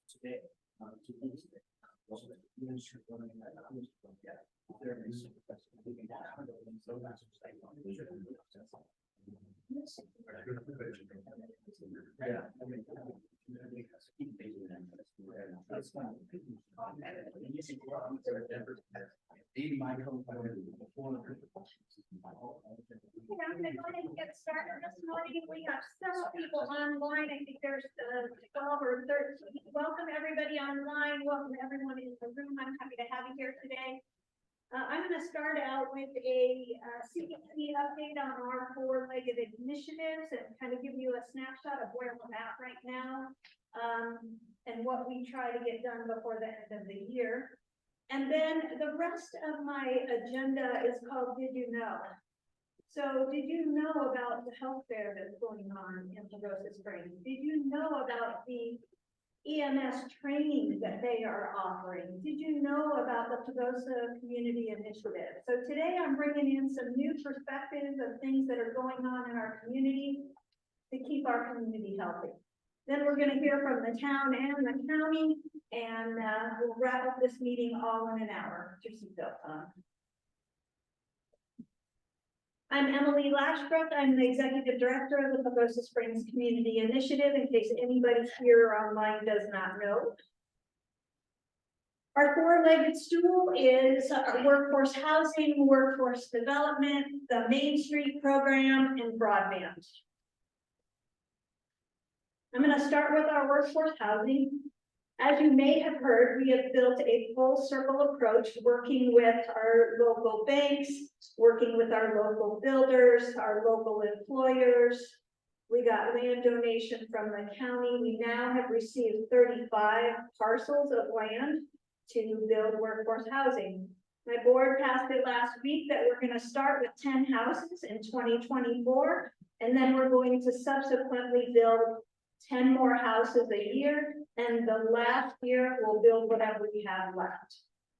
Today, Okay, I'm gonna go ahead and get started this morning. We have several people online. I think there's 12 or 13. Welcome everybody online. Welcome everyone in the room. I'm happy to have you here today. I'm gonna start out with a CDC update on our four-legged initiatives and kind of give you a snapshot of where we're at right now, and what we try to get done before the end of the year. And then the rest of my agenda is called Did You Know? So did you know about the health fair that's going on in Pagosa Springs? Did you know about the EMS training that they are offering? Did you know about the Pagosa Community Initiative? So today I'm bringing in some new perspectives of things that are going on in our community to keep our community healthy. Then we're going to hear from the town and the county, and we'll wrap up this meeting all in an hour. Put your seatbelt on. I'm Emily Lashbrook. I'm the Executive Director of the Pagosa Springs Community Initiative, in case anybody here online does not know. Our four-legged stool is workforce housing, workforce development, the Main Street program, and broadband. I'm going to start with our workforce housing. As you may have heard, we have built a full circle approach, working with our local banks, working with our local builders, our local employers. We got land donation from the county. We now have received 35 parcels of land to build workforce housing. My board passed it last week that we're going to start with 10 houses in 2024, and then we're going to subsequently build 10 more houses a year, and the last year we'll build whatever we have left.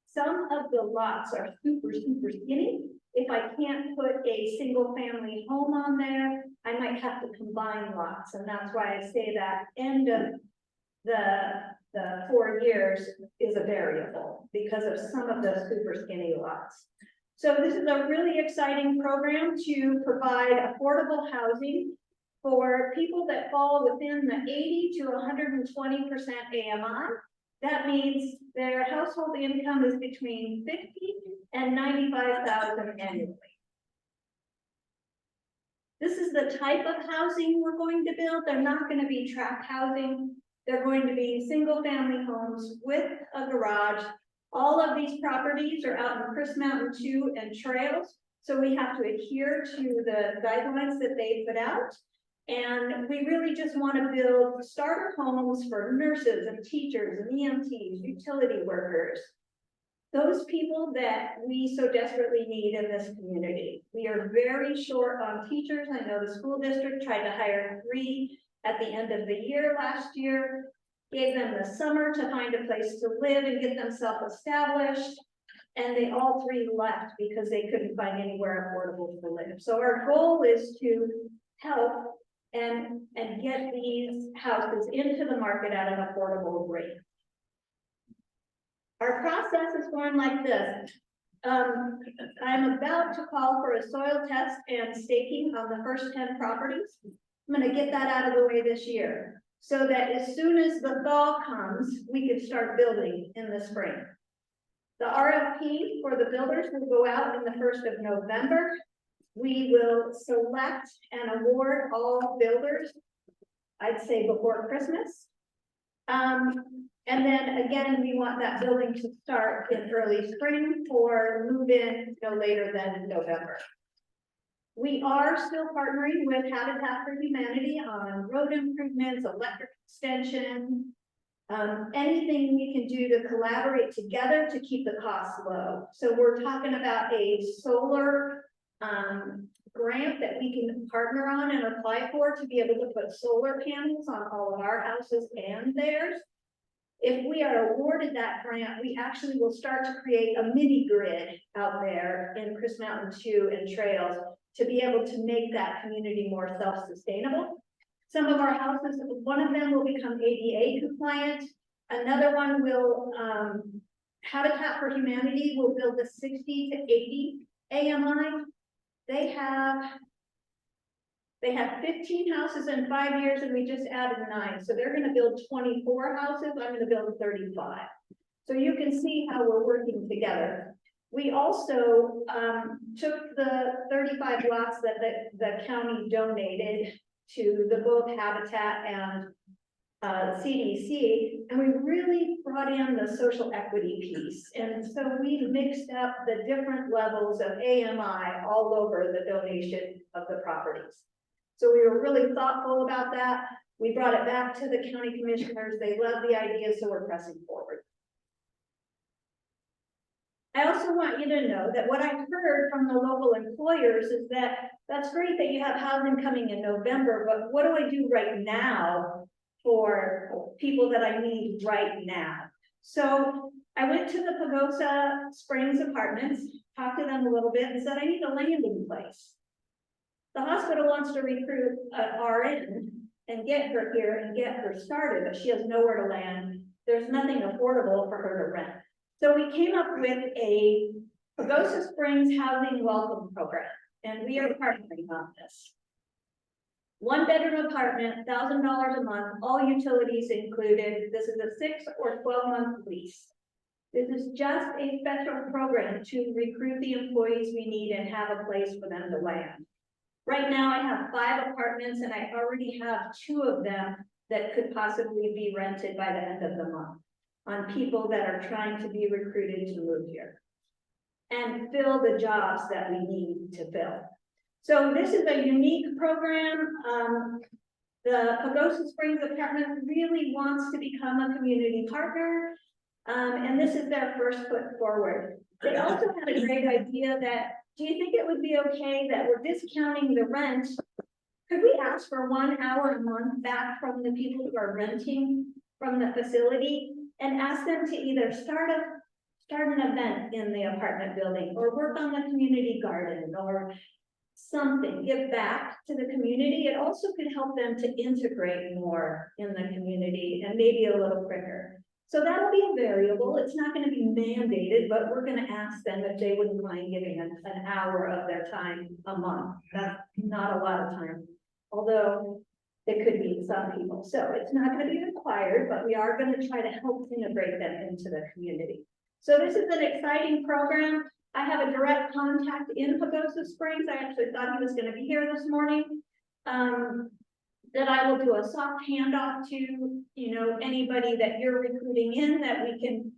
Some of the lots are super skinny. If I can't put a single family home on there, I might have to combine lots, and that's why I say that end of the 4 years is a variable because of some of the super skinny lots. So this is a really exciting program to provide affordable housing for people that fall within the 80 to 120% AMI. That means their household income is between $50,000 and $95,000 annually. This is the type of housing we're going to build. They're not going to be tract housing. They're going to be single family homes with a garage. All of these properties are out in Chris Mountain 2 and Trails. So we have to adhere to the guidelines that they put out. And we really just want to build starter homes for nurses and teachers and EMTs, utility workers, those people that we so desperately need in this community. We are very short on teachers. I know the school district tried to hire 3 at the end of the year last year, gave them the summer to find a place to live and get themselves established. And they all 3 left because they couldn't find anywhere affordable to live. So our goal is to help and get these houses into the market at an affordable rate. Our process is going like this. I'm about to call for a soil test and staking on the first 10 properties. I'm going to get that out of the way this year so that as soon as the thaw comes, we can start building in the spring. The RFP for the builders will go out in the 1st of November. We will select and award all builders, I'd say before Christmas. And then again, we want that building to start in early spring for move-in no later than November. We are still partnering with Habitat for Humanity on road improvements, electric extension, anything we can do to collaborate together to keep the costs low. So we're talking about a solar grant that we can partner on and apply for to be able to put solar panels on all of our houses and theirs. If we are awarded that grant, we actually will start to create a mini grid out there in Chris Mountain 2 and Trails to be able to make that community more self-sustainable. Some of our houses, one of them will become ADA compliant. Another one will, Habitat for Humanity will build a 60 to 80 AMI. They have 15 houses in 5 years, and we just added 9. So they're gonna build 24 houses, I'm gonna build 35. So you can see how we're working together. We also took the 35 lots that the county donated to the both Habitat and CDC, and we really brought in the social equity piece. And so we mixed up the different levels of AMI all over the donation of the properties. So we were really thoughtful about that. We brought it back to the county commissioners. They love the idea, so we're pressing forward. I also want you to know that what I've heard from the local employers is that that's great that you have housing coming in November, but what do I do right now for people that I need right now? So I went to the Pagosa Springs Apartments, talked to them a little bit, and said, I need a landing place. The hospital wants to recruit an RN and get her here and get her started, but she has nowhere to land. There's nothing affordable for her to rent. So we came up with a Pagosa Springs Housing Welcome Program, and we are partnering on this. 1-bedroom apartment, $1,000 a month, all utilities included. This is a 6 or 12-month lease. This is just a special program to recruit the employees we need and have a place for them to land. Right now, I have 5 apartments, and I already have 2 of them that could possibly be rented by the end of the month on people that are trying to be recruited to move here and fill the jobs that we need to fill. So this is a unique program. The Pagosa Springs Apartment really wants to become a community partner, and this is their first foot forward. They also had a great idea that, do you think it would be okay that we're discounting the rent? Could we ask for 1 hour a month back from the people who are renting from the facility and ask them to either start an event in the apartment building or work on the community garden or something, give back to the community? It also could help them to integrate more in the community and maybe a little quicker. So that'll be a variable. It's not going to be mandated, but we're going to ask them if they wouldn't mind giving an hour of their time a month. That's not a lot of time, although it could be some people. So it's not going to be required, but we are going to try to help integrate them into the community. So this is an exciting program. I have a direct contact in Pagosa Springs. I actually thought he was going to be here this morning. That I will do a soft handoff to, you know, anybody that you're recruiting in, that we can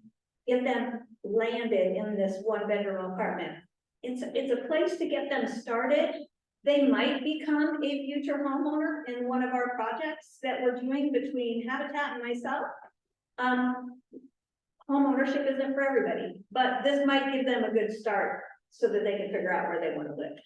get them landed in this 1-bedroom apartment. It's a place to get them started. They might become a future homeowner in one of our projects that we're doing between Habitat and myself. Homeownership isn't for everybody, but this might give them a good start so that they can figure out where they want to live.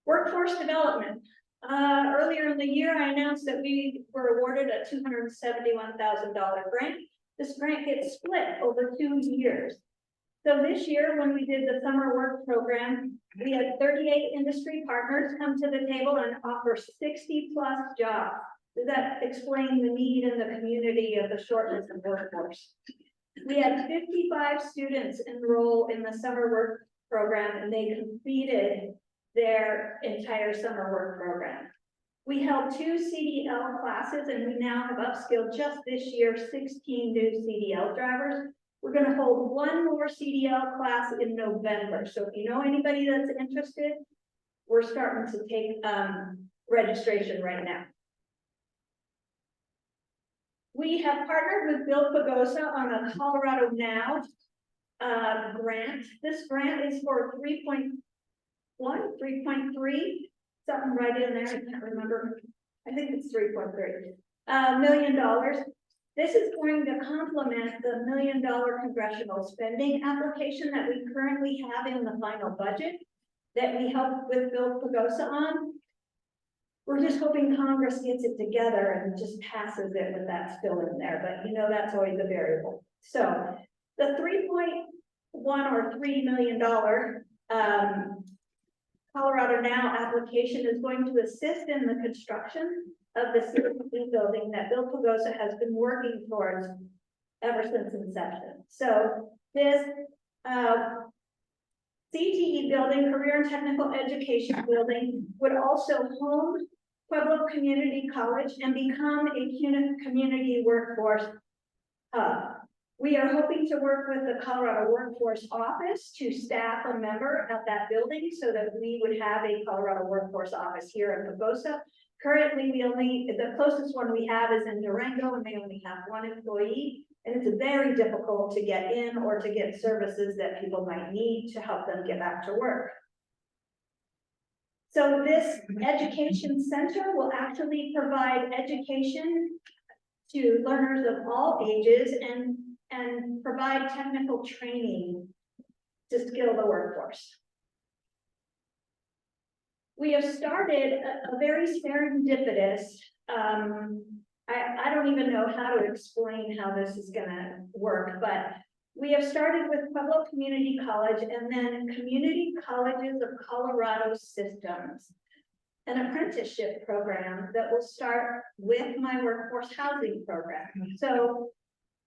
Workforce development. Earlier in the year, I announced that we were awarded a $271,000 grant. This grant gets split over 2 years. So this year, when we did the summer work program, we had 38 industry partners come to the table and offer 60+ jobs. Does that explain the need in the community of the shortness of workforce? We had 55 students enroll in the summer work program, and they completed their entire summer work program. We held 2 CDL classes, and we now have upskilled just this year 16 new CDL drivers. We're going to hold 1 more CDL class in November. So if you know anybody that's interested, we're starting to take registration right now. We have partnered with Bill Pagosa on a Colorado Now grant. This grant is for 3.3, something right in there, I can't remember. I think it's 3.3 million dollars. This is going to complement the $1 million congressional spending application that we currently have in the final budget that we helped with Bill Pagosa on. We're just hoping Congress gets it together and just passes it with that still in there, but you know, that's always a variable. So the $3.1 or $3 million Colorado Now application is going to assist in the construction of the CTE building that Bill Pagosa has been working towards ever since inception. So this CTE building, Career and Technical Education building, would also home Pueblo Community College and become a community workforce hub. We are hoping to work with the Colorado Workforce Office to staff a member at that building so that we would have a Colorado Workforce Office here in Pagosa. Currently, the closest one we have is in Durango, and they only have one employee. And it's very difficult to get in or to get services that people might need to help them get back to work. So this education center will actually provide education to learners of all ages and provide technical training to skill the workforce. We have started a very serendipitous, I don't even know how to explain how this is gonna work, but we have started with Pueblo Community College and then Community Colleges of Colorado Systems, an apprenticeship program that will start with my workforce housing program. So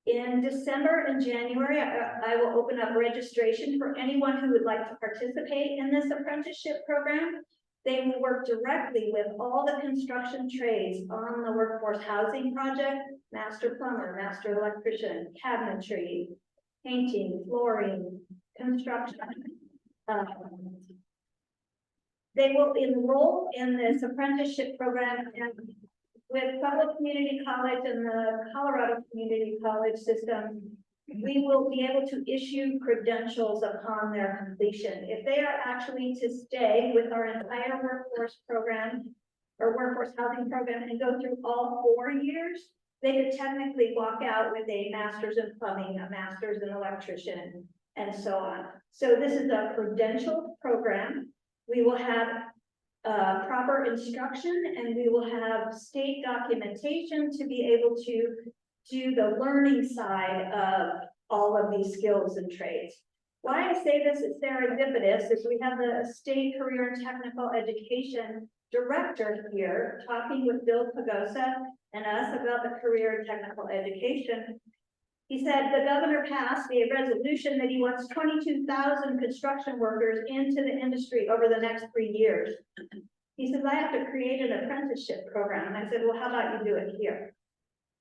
in December and January, I will open up registration for anyone who would like to participate in this apprenticeship program. They will work directly with all the construction trades on the workforce housing project: master plumber, master electrician, cabinetry, painting, flooring, construction. They will enroll in this apprenticeship program, and with Pueblo Community College and the Colorado Community College system, we will be able to issue credentials upon their completion. If they are actually to stay with our entire workforce program or workforce housing program and go through all 4 years, they could technically walk out with a master's in plumbing, a master's in electrician, and so on. So this is a credentialed program. We will have proper instruction, and we will have state documentation to be able to do the learning side of all of these skills and trades. Why I say this is serendipitous is we have the State Career and Technical Education Director here talking with Bill Pagosa and us about the career and technical education. He said the governor passed a resolution that he wants 22,000 construction workers into the industry over the next 3 years. He says, I have to create an apprenticeship program. And I said, well, how about you do it here?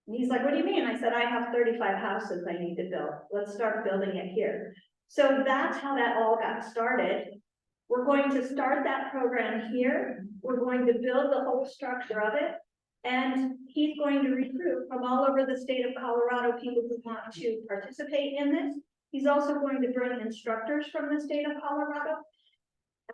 And he's like, what do you mean? I said, I have 35 houses I need to build. Let's start building it here. So that's how that all got started. We're going to start that program here. We're going to build the whole structure of it. And he's going to recruit from all over the state of Colorado people who want to participate in this. He's also going to bring instructors from the state of Colorado.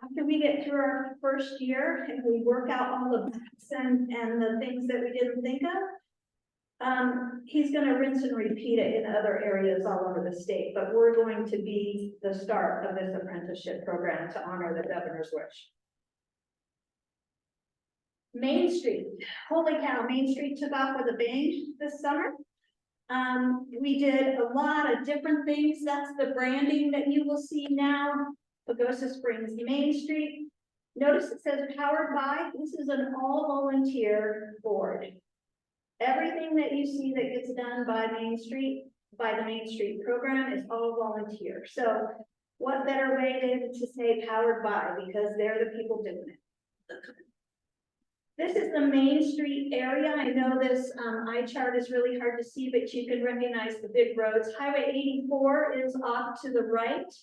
After we get through our first year and we work out all the bugs and the things that we didn't think of, he's going to rinse and repeat it in other areas all over the state. But we're going to be the start of this apprenticeship program to honor the governor's wish. Main Street, holy cow, Main Street took off with a bang this summer. We did a lot of different things. That's the branding that you will see now. Pagosa Springs Main Street. Notice it says powered by. This is an all volunteer board. Everything that you see that gets done by Main Street, by the Main Street program, is all volunteer. So what better way to say powered by, because they're the people doing it. This is the Main Street area. I know this eye chart is really hard to see, but you can recognize the big roads. Highway 84 is off to the right,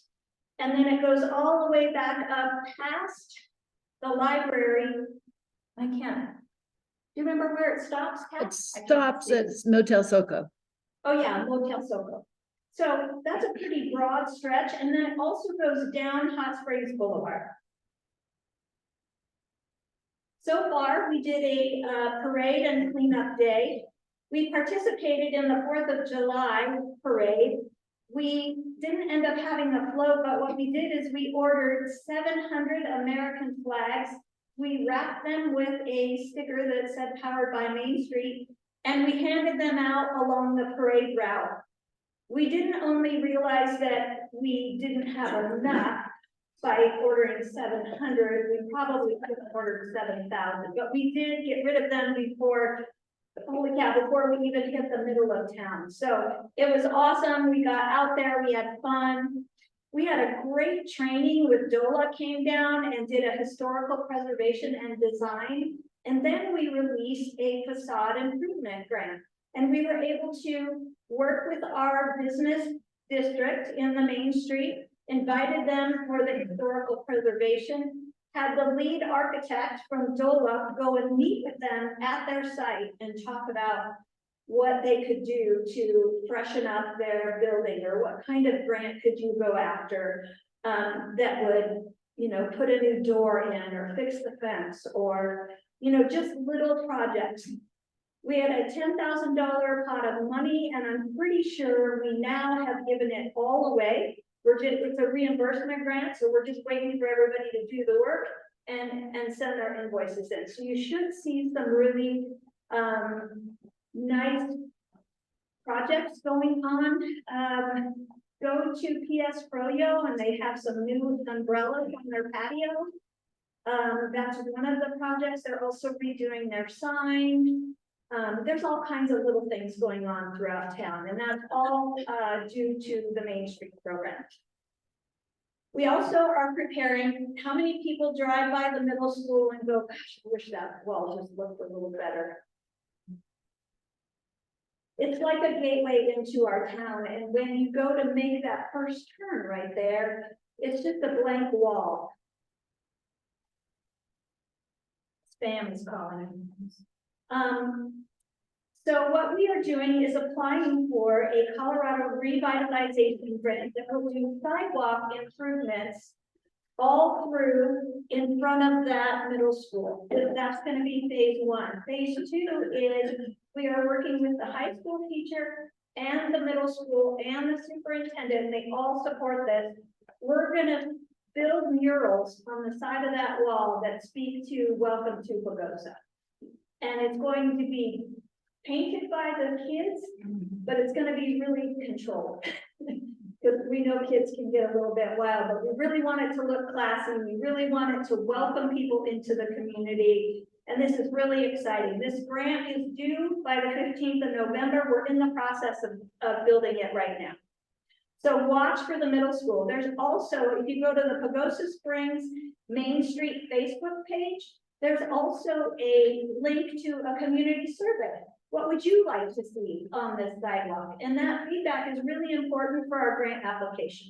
and then it goes all the way back up past the library. I can't. Do you remember where it stops, Kat? It stops at Motel Soco. Oh yeah, Motel Soco. So that's a pretty broad stretch, and then it also goes down Hot Springs Boulevard. So far, we did a parade and cleanup day. We participated in the 4th of July parade. We didn't end up having a float, but what we did is we ordered 700 American flags. We wrapped them with a sticker that said powered by Main Street, and we handed them out along the parade route. We didn't only realize that we didn't have enough, by ordering 700, we probably could have ordered 7,000, but we did get rid of them before, holy cow, before we even hit the middle of town. So it was awesome. We got out there, we had fun. We had a great training with DOLA came down and did a historical preservation and design. And then we released a facade improvement grant. And we were able to work with our business district in the Main Street, invited them for the historical preservation, had the lead architect from DOLA go and meet with them at their site and talk about what they could do to freshen up their building, or what kind of grant could you go after that would, you know, put a new door in or fix the fence, or, you know, just little projects. We had a $10,000 pot of money, and I'm pretty sure we now have given it all away. It's a reimbursement grant, so we're just waiting for everybody to do the work and send their invoices in. So you should see some really nice projects going on. Go to PS Froyo and they have some new umbrellas on their patio. That's one of the projects. They're also redoing their sign. There's all kinds of little things going on throughout town, and that's all due to the Main Street program. We also are preparing, how many people drive by the middle school and go, gosh, I wish that wall just looked a little better. It's like a gateway into our town, and when you go to make that first turn right there, it's just a blank wall. Spam is calling. So what we are doing is applying for a Colorado revitalization grant that will do sidewalk improvements all through in front of that middle school. That's going to be phase one. Phase two is we are working with the high school teacher and the middle school and the superintendent, and they all support this. We're going to build murals on the side of that wall that speak to Welcome to Pagosa. And it's going to be painted by the kids, but it's going to be really controlled. Because we know kids can get a little bit wild, but we really want it to look classy. We really want it to welcome people into the community. And this is really exciting. This grant is due by the 15th of November. We're in the process of building it right now. So watch for the middle school. There's also, if you go to the Pagosa Springs Main Street Facebook page, there's also a link to a community survey. What would you like to see on this sidewalk? And that feedback is really important for our grant application.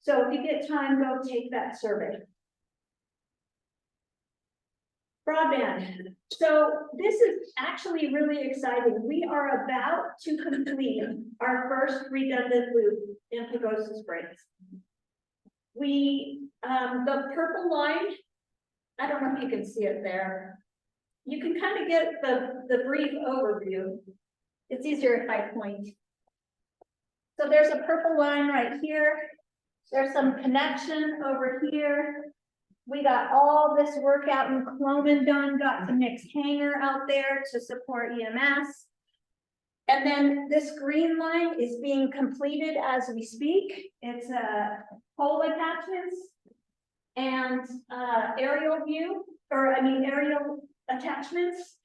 So if you get time, go take that survey. Broadband. So this is actually really exciting. We are about to complete our first redundant loop in Pagosa Springs. The purple line, I don't know if you can see it there. You can kind of get the brief overview. It's easier if I point. So there's a purple line right here. There's some connection over here. We got all this work out in Cloman done, got the mixed hanger out there to support EMS. And then this green line is being completed as we speak. It's pole attachments and aerial view, aerial attachments.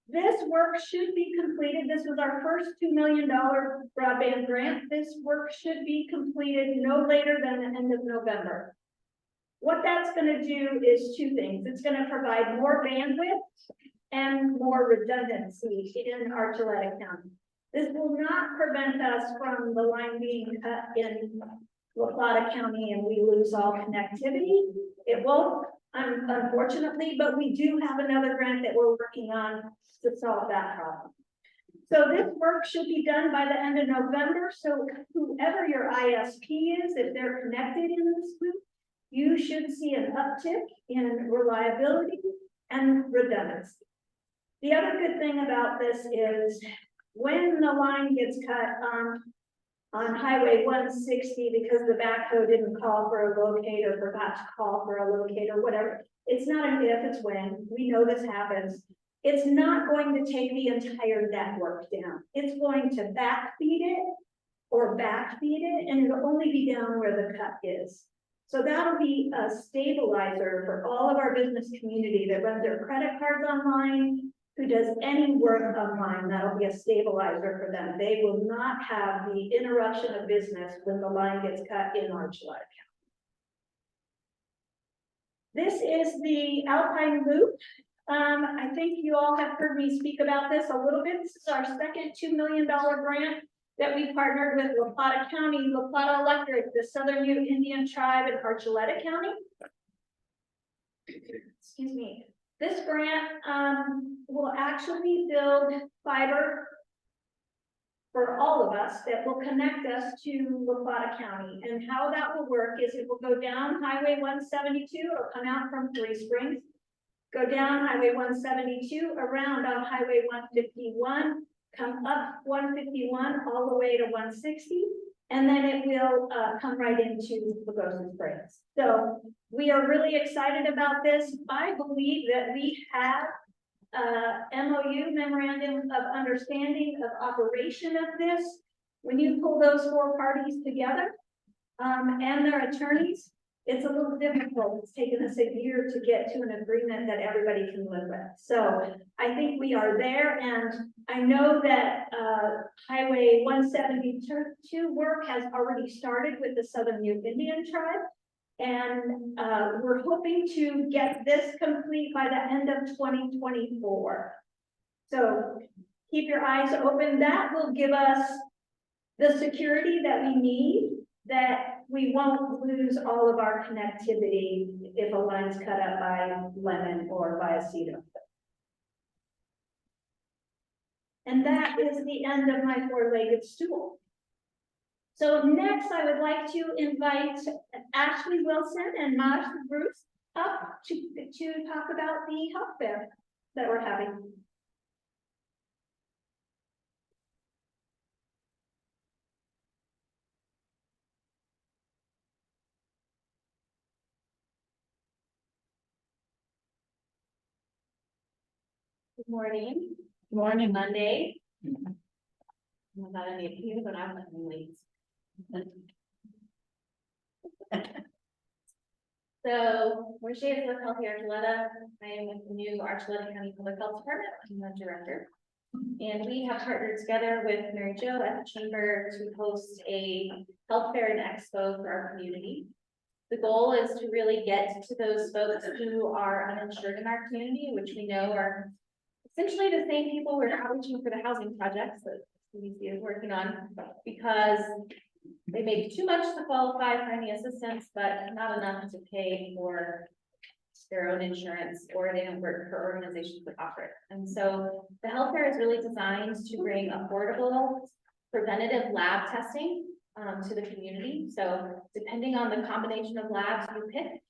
This work should be completed. This was our first $2 million broadband grant. This work should be completed no later than the end of November. What that's going to do is two things. It's going to provide more bandwidth and more redundancy in Archuleta County. This will not prevent us from the line being cut in La Plata County and we lose all connectivity. It won't, unfortunately, but we do have another grant that we're working on to solve that problem. So this work should be done by the end of November. So whoever your ISP is, if they're connected in this loop, you should see an uptick in reliability and redundancy. The other good thing about this is when the line gets cut on Highway 160 because the backhoe didn't call for a locator, forgot to call for a locator, whatever. It's not an if, it's when. We know this happens. It's not going to take the entire network down. It's going to backfeed it or backfeed it, and it'll only be down where the cut is. So that'll be a stabilizer for all of our business community that runs their credit cards online, who does any work online. That'll be a stabilizer for them. They will not have the interruption of business when the line gets cut in Archuleta County. This is the Alpine Loop. I think you all have heard me speak about this a little bit. This is our second $2 million grant that we partnered with La Plata County, La Plata Electric, the Southern Ute Indian Tribe, and Archuleta County. Excuse me. This grant will actually build fiber for all of us that will connect us to La Plata County. And how that will work is it will go down Highway 172, it'll come out from Three Springs, go down Highway 172, around on Highway 151, come up 151 all the way to 160, and then it will come right into Pagosa Springs. So we are really excited about this. I believe that we have MOU, Memorandum of Understanding of Operation of this. When you pull those four parties together and their attorneys, it's a little difficult. It's taken us a year to get to an agreement that everybody can live with. So I think we are there, and I know that Highway 172 work has already started with the Southern Ute Indian Tribe. And we're hoping to get this complete by the end of 2024. So keep your eyes open. That will give us the security that we need, that we won't lose all of our connectivity if a line's cut up by Lemon or by Aceto. And that is the end of my four-legged stool. So next, I would like to invite Ashley Wilson and Maj Bruce up to talk about the health fair that we're having. Good morning. Good morning. Monday. I'm not any of you, but I'm late. So we're Shades of Healthy Archuleta. I am with the new Archuleta County Public Health Department. I'm the director. And we have partnered together with Mary Jo at the Chamber to host a health fair and expo for our community. The goal is to really get to those folks who are uninsured in our community, which we know are essentially the same people we're outreaching for the housing projects that CDC is working on, because they make too much to qualify for any assistance, but not enough to pay for their own insurance, or they don't work for organizations that offer it. And so the health fair is really designed to bring affordable preventative lab testing to the community. So depending on the combination of labs you pick,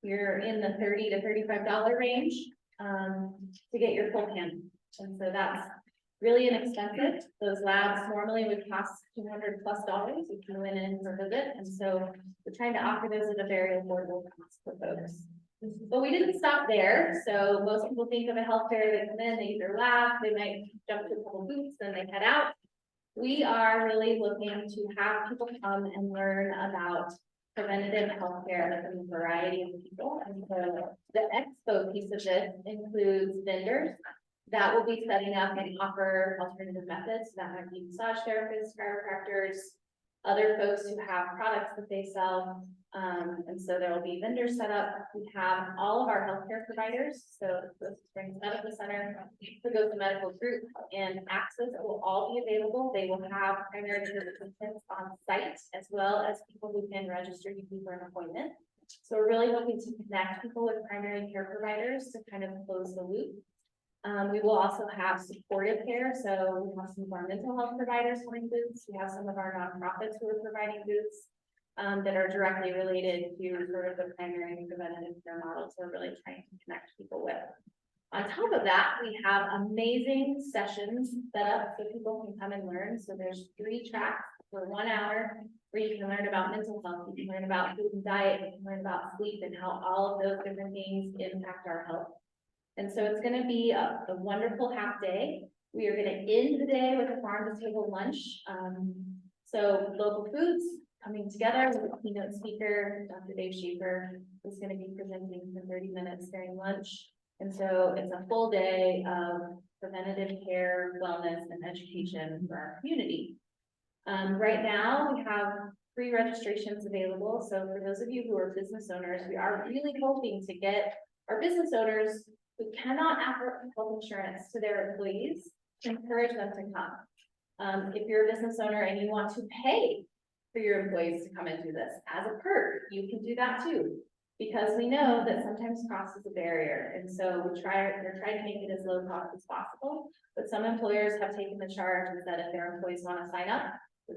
you're in the $30 to $35 range to get your full pan. And so that's really inexpensive. Those labs normally would cost $200+ if you went in for a visit. And so we're trying to offer those at a very affordable cost for folks. But we didn't stop there. So most people think of a health fair, they come in, they get their lab, they might jump to a couple booths, then they head out. We are really looking to have people come and learn about preventative health care from a variety of people. And so the expo piece of this includes vendors that will be setting up and offer alternative methods. That might be massage therapists, chiropractors, other folks who have products that they sell. And so there will be vendors set up. We have all of our healthcare providers. So the Springs Medical Center, Pagosa Medical Group, and Access will all be available. They will have primary care assistants on site, as well as people who can register you for an appointment. So we're really hoping to connect people with primary care providers to kind of close the loop. We will also have supportive care. So we have some of our mental health providers holding booths. We have some of our nonprofits who are providing booths that are directly related to sort of the primary and preventative care models we're really trying to connect people with. On top of that, we have amazing sessions set up so people can come and learn. So there's 3 tracks for 1 hour where you can learn about mental health, you can learn about food and diet, you can learn about sleep and how all of those different things impact our health. And so it's going to be a wonderful half day. We are going to end the day with a farm to table lunch. So local foods, coming together with a keynote speaker. Dr. Dave Schaefer is going to be presenting for 30 minutes during lunch. And so it's a full day of preventative care, wellness, and education for our community. Right now, we have free registrations available. So for those of you who are business owners, we are really hoping to get our business owners who cannot offer health insurance to their employees to encourage them to come. If you're a business owner and you want to pay for your employees to come and do this as a perk, you can do that too. Because we know that sometimes cost is a barrier. And so we're trying to make it as low cost as possible. But some employers have taken the charge that if their employees want to sign up,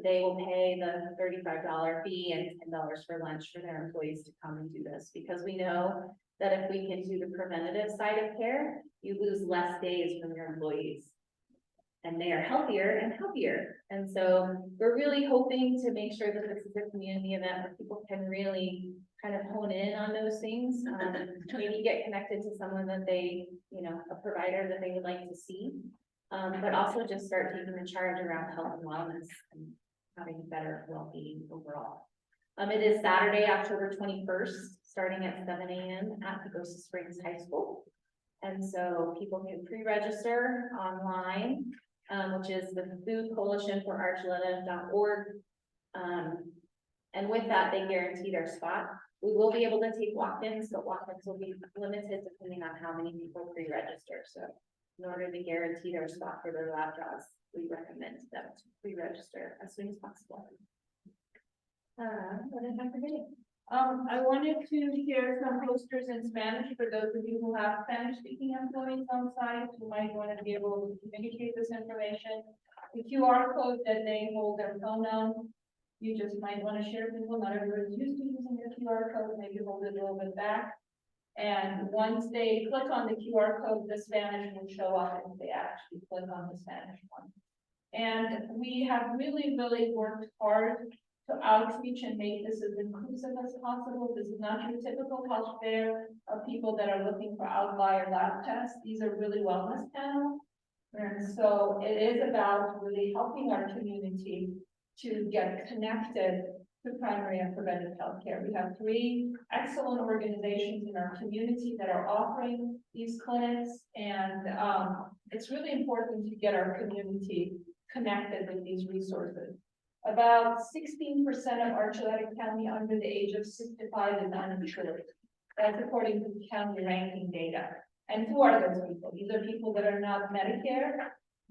they will pay the $35 fee and $10 for lunch for their employees to come and do this. Because we know that if we can do the preventative side of care, you lose less days from your employees. And they are healthier and happier. And so we're really hoping to make sure that this is a community event where people can really kind of hone in on those things. Maybe get connected to someone that they, a provider that they would like to see. But also just start taking the charge around health and wellness and having better well-being overall. It is Saturday, October 21st, starting at 7 a.m. at Pagosa Springs High School. And so people can pre-register online, which is the Food Coalition for Archuleta.org. And with that, they guarantee their spot. We will be able to take walk-ins, but walk-ins will be limited depending on how many people pre-register. So in order to guarantee their spot for their lab draws, we recommend them to pre-register as soon as possible. What did I forget? I wanted to share some posters in Spanish for those of you who have Spanish-speaking employees on site who might want to be able to communicate this information. The QR code that they hold their phone on, you just might want to share with people. Not everyone's used to using the QR code, maybe hold it a little bit back. And once they click on the QR code, the Spanish will show up if they actually click on the Spanish one. And we have really, really worked hard to outreach and make this as inclusive as possible. This is not your typical health fair of people that are looking for outlier lab tests. These are really wellness panels. And so it is about really helping our community to get connected to primary and preventive health care. We have 3 excellent organizations in our community that are offering these clinics. And it's really important to get our community connected with these resources. About 16% of Archuleta County under the age of 65 is uninsured. That's according to the county ranking data. And who are those people? These are people that are not Medicare,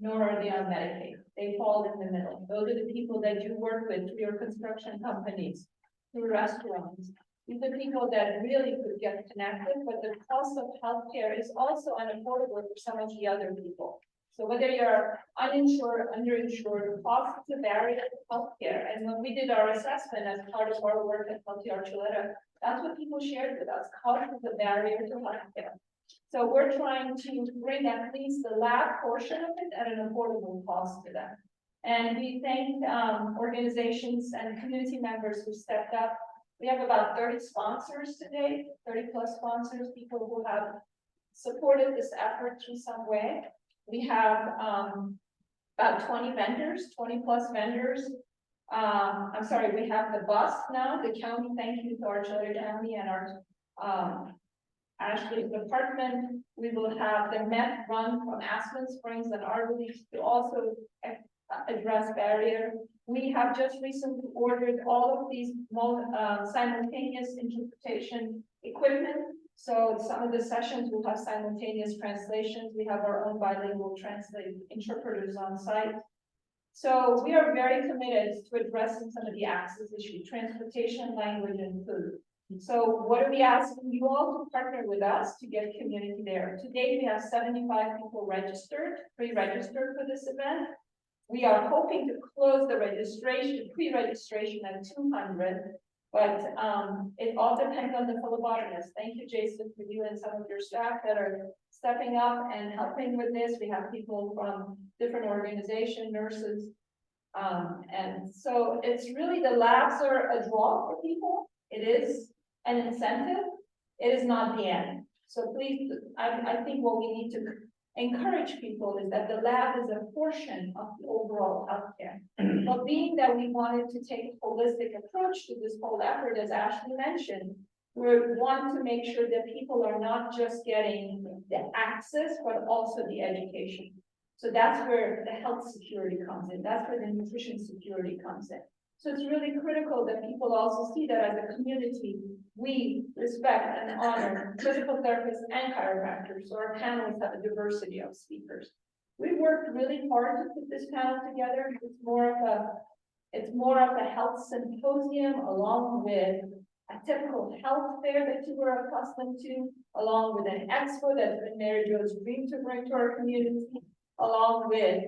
nor are they on Medicaid. They fall in the middle. Those are the people that you work with through your construction companies, through restaurants. These are people that really could get connected, but the cost of healthcare is also unaffordable for some of the other people. So whether you're uninsured, underinsured, the cost is a barrier to healthcare. And when we did our assessment as part of our work at Healthy Archuleta, that's what people shared with us. Cost is a barrier to healthcare. So we're trying to bring at least the lab portion of it at an affordable cost to them. And we thank organizations and community members who stepped up. We have about 30 sponsors today, 30 plus sponsors, people who have supported this effort through some way. We have about 20 vendors, 20 plus vendors. I'm sorry, we have the bus now, the county, thank you to Archuleta County and our Ashley's department. We will have the meth run from Aspen Springs and Arborleaf to also address barrier. We have just recently ordered all of these simultaneous interpretation equipment. So some of the sessions will have simultaneous translations. We have our own bilingual interpreters on site. So we are very committed to addressing some of the access issues, transportation, language, and food. So what are we asking you all to partner with us to get community there? Today we have 75 people registered, pre-registered for this event. We are hoping to close the registration, pre-registration at 200, but it all depends on the phlebotomist. Thank you, Jason, for you and some of your staff that are stepping up and helping with this. We have people from different organizations, nurses. And so it's really, the labs are a draw for people. It is an incentive. It is not the end. So please, I think what we need to encourage people is that the lab is a portion of the overall healthcare. But being that we wanted to take a holistic approach to this whole effort, as Ashley mentioned, we want to make sure that people are not just getting the access, but also the education. So that's where the health security comes in. That's where the nutrition security comes in. So it's really critical that people also see that as a community, we respect and honor physical therapists and chiropractors, so our panelists have a diversity of speakers. We've worked really hard to put this panel together. It's more of a health symposium along with a typical health fair that you were accustomed to, along with an expo that's been Mary Jo's dream to bring to our community, along with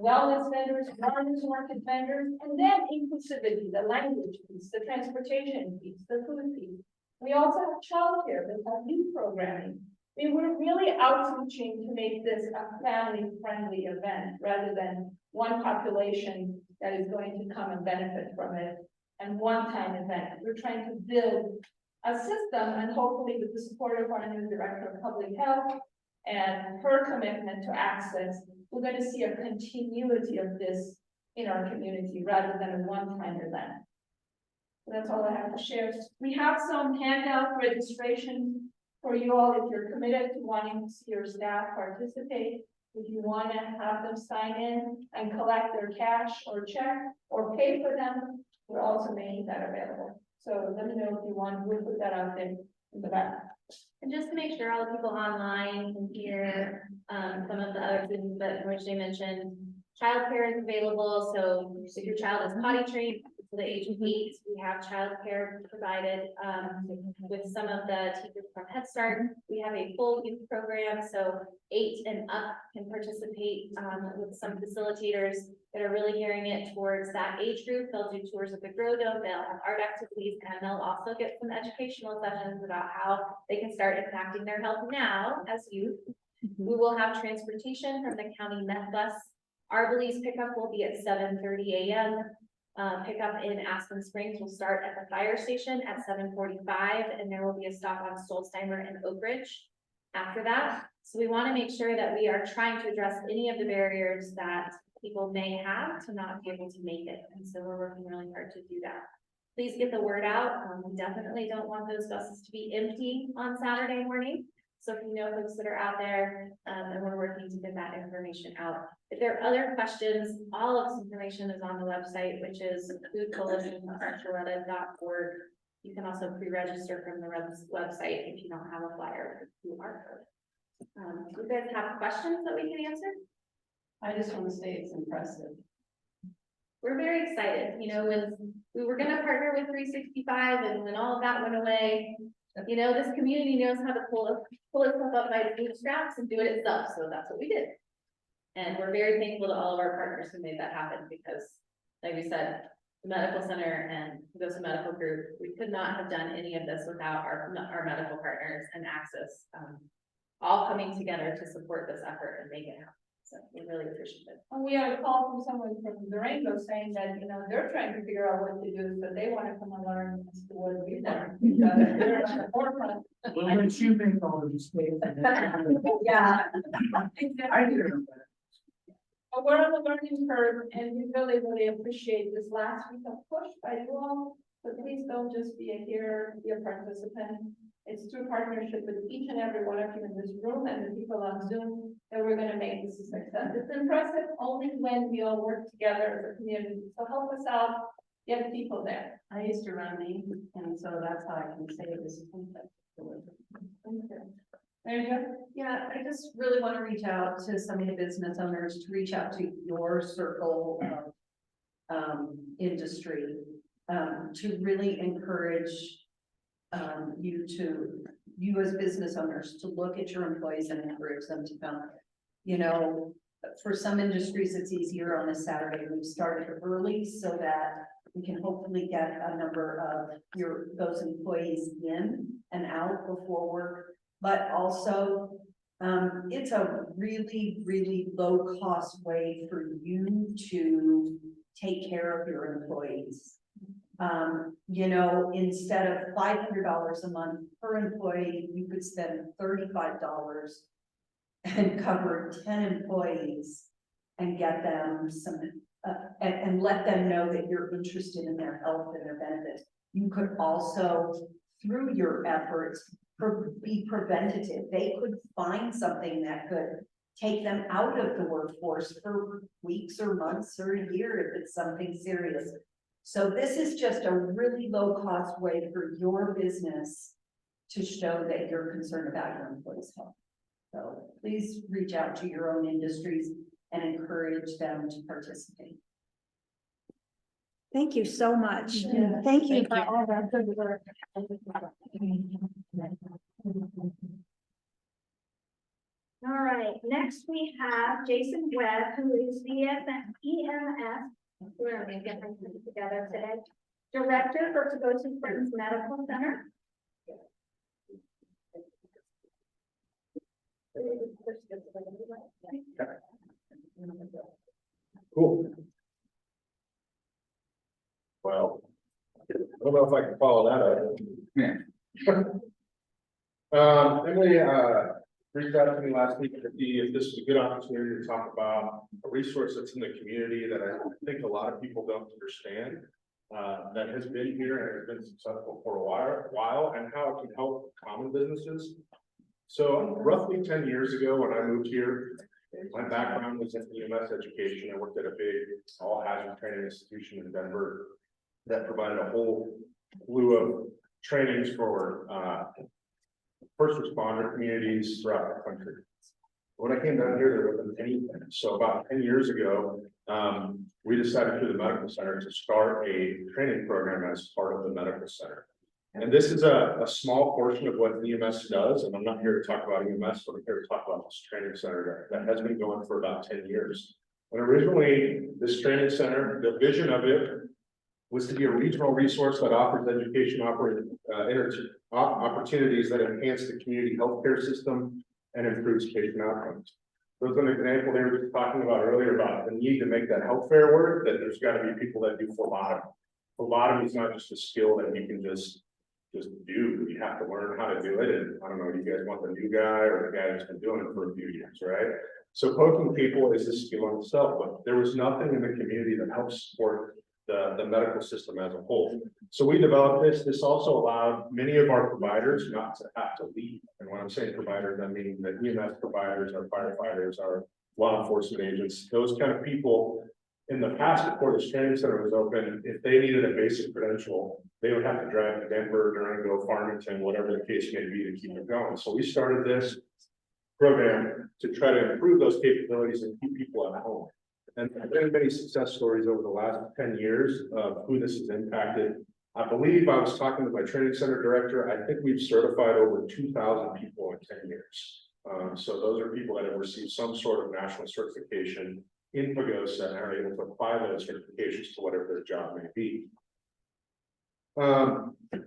wellness vendors, farmers market vendors, and then inclusivity, the language piece, the transportation piece, the food piece. We also have childcare, we have youth programming. We were really outreaching to make this a family-friendly event rather than one population that is going to come and benefit from it and one-time event. We're trying to build a system, and hopefully with the support of our new director of public health and her commitment to access, we're going to see a continuity of this in our community rather than a one-time event. So that's all I have to share. We have some handout registration for you all if you're committed to wanting to see your staff participate. If you want to have them sign in and collect their cash or check or pay for them, we're also making that available. So let me know if you want, we'll put that out there in the back. And just to make sure all the people online can hear some of the other things that Roche mentioned, childcare is available. So if your child is potty trained to the age of 8, we have childcare provided with some of the teachers from Head Start. We have a full youth program, so 8 and up can participate with some facilitators that are really gearing it towards that age group. They'll do tours of the Grow Dome, they'll have art activities, and they'll also get some educational sessions about how they can start impacting their health now as youth. We will have transportation from the county Met Bus. Our Belize pickup will be at 7:30 a.m. Pickup in Aspen Springs will start at the fire station at 7:45, and there will be a stop on Stolzheimer and Oak Ridge after that. So we want to make sure that we are trying to address any of the barriers that people may have to not be able to make it. And so we're working really hard to do that. Please get the word out. We definitely don't want those buses to be empty on Saturday morning. So if you know folks that are out there, and we're working to get that information out. If there are other questions, all of this information is on the website, which is foodcoalition.org. You can also pre-register from the website if you don't have a flyer with QR code. Do you guys have questions that we can answer? I just want to say it's impressive. We're very excited. You know, when we were going to partner with 365 and when all of that went away, you know, this community knows how to pull itself up by its bootstraps and do it itself. So that's what we did. And we're very thankful to all of our partners who made that happen because, like we said, the medical center and this medical group, we could not have done any of this without our medical partners and Access all coming together to support this effort and make it happen. So we really appreciate it. And we had a call from someone from Durango saying that, you know, they're trying to figure out what to do, so they want to come and learn as to what we've done. Because they're on the forefront. Well, when you make all the mistakes. Yeah. I do. But we're on the learning curve, and we really, really appreciate this last week of push by you all. So please don't just be a hearer, be a participant. It's through partnership with each and every one of you in this room and the people on Zoom that we're going to make this a success. It's impressive only when we all work together as a community. So help us out, get people there. I used to run me, and so that's how I can say this is There you go. Yeah, I just really want to reach out to some of the business owners, to reach out to your circle of industry, to really encourage you as business owners to look at your employees and encourage them to come. You know, for some industries, it's easier on a Saturday. We've started early so that we can hopefully get a number of those employees in and out before work. But also, it's a really, really low cost way for you to take care of your employees. You know, instead of $500 a month per employee, you could spend $35 and cover 10 employees and get them some, and let them know that you're interested in their health and their benefits. You could also, through your efforts, be preventative. They could find something that could take them out of the workforce for weeks or months or a year if it's something serious. So this is just a really low cost way for your business to show that you're concerned about your employees' health. So please reach out to your own industries and encourage them to participate. Thank you so much. Yeah. Thank you Thank for you. all that good work. All right, next we have Jason Webb, who is the EMS, we're gonna get them together today, Director for Togosi Friends Medical Center. Cool. Well, I don't know if I can follow that up. Emily, reached out to me last week to see if this is a good opportunity to talk about a resource that's in the community that I think a lot of people don't understand. That has been here and has been successful for a while, and how it can help common businesses. So roughly 10 years ago, when I moved here, my background was in EMS education. I worked at a big all hazard training institution in Denver that provided a whole slew of trainings for first responder communities throughout the country. When I came down here, there wasn't anything. So about 10 years ago, we decided through the medical center to start a training program as part of the medical center. And this is a small portion of what EMS does. And I'm not here to talk about EMS, but I'm here to talk about this training center that has been going for about 10 years. And originally, this training center, the vision of it was to be a regional resource that offers education opportunities that enhance the community healthcare system and improves patient outcomes. So as an example, they were just talking about earlier about the need to make that health fair work, that there's got to be people that do phlebotomy. Phlebotomy is not just a skill that you can just do. You have to learn how to do it. And I don't know, you guys want the new guy or the guy that's been doing it for a few years, right? So poking people is a skill in itself, but there was nothing in the community that helps support the medical system as a whole. So we developed this. This also allowed many of our providers not to have to leave. And when I'm saying providers, I mean the EMS providers, our firefighters, our law enforcement agents, those kind of people. In the past, before this training center was open, if they needed a basic credential, they would have to drive to Denver, Durango, Farmington, whatever the case may be, to keep it going. So we started this program to try to improve those capabilities and keep people at home. And there have been many success stories over the last 10 years of who this has impacted. I believe I was talking with my training center director. I think we've certified over 2,000 people in 10 years. So those are people that have received some sort of national certification in Pagosa and are able to apply those certifications to whatever their job may be.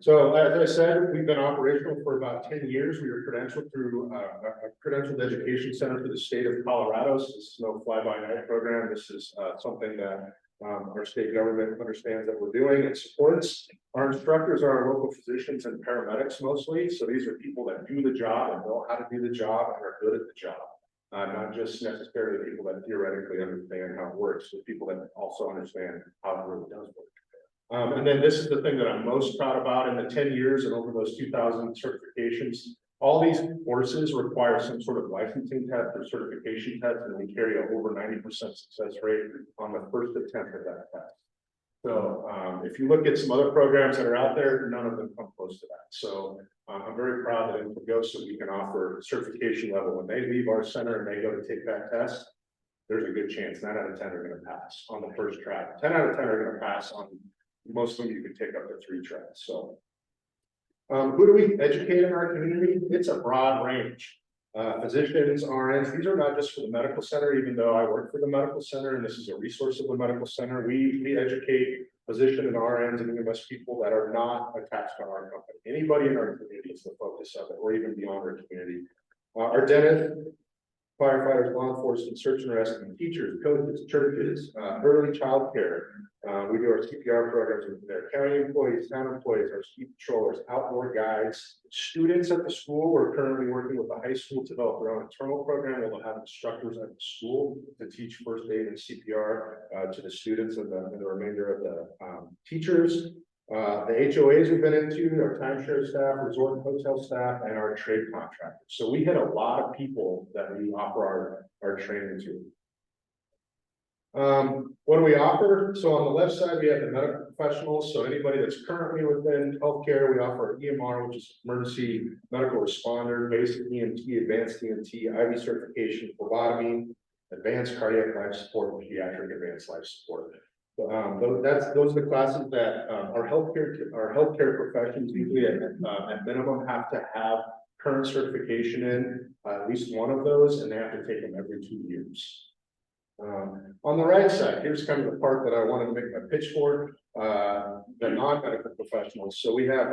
So as I said, we've been operational for about 10 years. We were credentialed through a credentialed education center for the state of Colorado. So this is no fly-by-night program. This is something that our state government understands that we're doing and supports. Our instructors are our local physicians and paramedics mostly. So these are people that do the job and know how to do the job and are good at the job. Not just necessarily people that theoretically understand how it works, but people that also understand how it really does work. And then this is the thing that I'm most proud about in the 10 years and over those 2,000 certifications. All these courses require some sort of licensing test or certification test, and we carry an over 90% success rate on the first attempt at that test. So if you look at some other programs that are out there, none of them come close to that. So I'm very proud that in Pagosa we can offer certification level. When they leave our center and they go to take that test, there's a good chance 9 out of 10 are going to pass on the first try. 10 out of 10 are going to pass on most of them. You can take up to 3 tries. So who do we educate in our community? It's a broad range. Physicians, RNs, these are not just for the medical center, even though I work for the medical center and this is a resource of the medical center. We educate physician and RNs and EMS people that are not attached to our company. Anybody in our community is the focus of it, or even beyond our community. Our dentists, firefighters, law enforcement, search and rescue, teachers, coaches, churches, early childcare. We do our CPR programs with their county employees, town employees, our ski patrollers, outdoor guides, students at the school. We're currently working with the high school to develop their own internal program where they'll have instructors at the school to teach first aid and CPR to the students and the remainder of the teachers. The HOAs we've been into, our timeshare staff, resort and hotel staff, and our trade contractors. So we hit a lot of people that we offer our training to. What do we offer? So on the left side, we have the medical professionals. So anybody that's currently within healthcare, we offer EMR, which is emergency medical responder, basic EMT, advanced EMT, IV certification, phlebotomy, advanced cardiac life support, and pediatric advanced life support. Those are the classes that our healthcare professions usually at minimum have to have current certification in at least one of those, and they have to take them every 2 years. On the right side, here's kind of the part that I wanted to make my pitch for, the non-medical professionals. So we have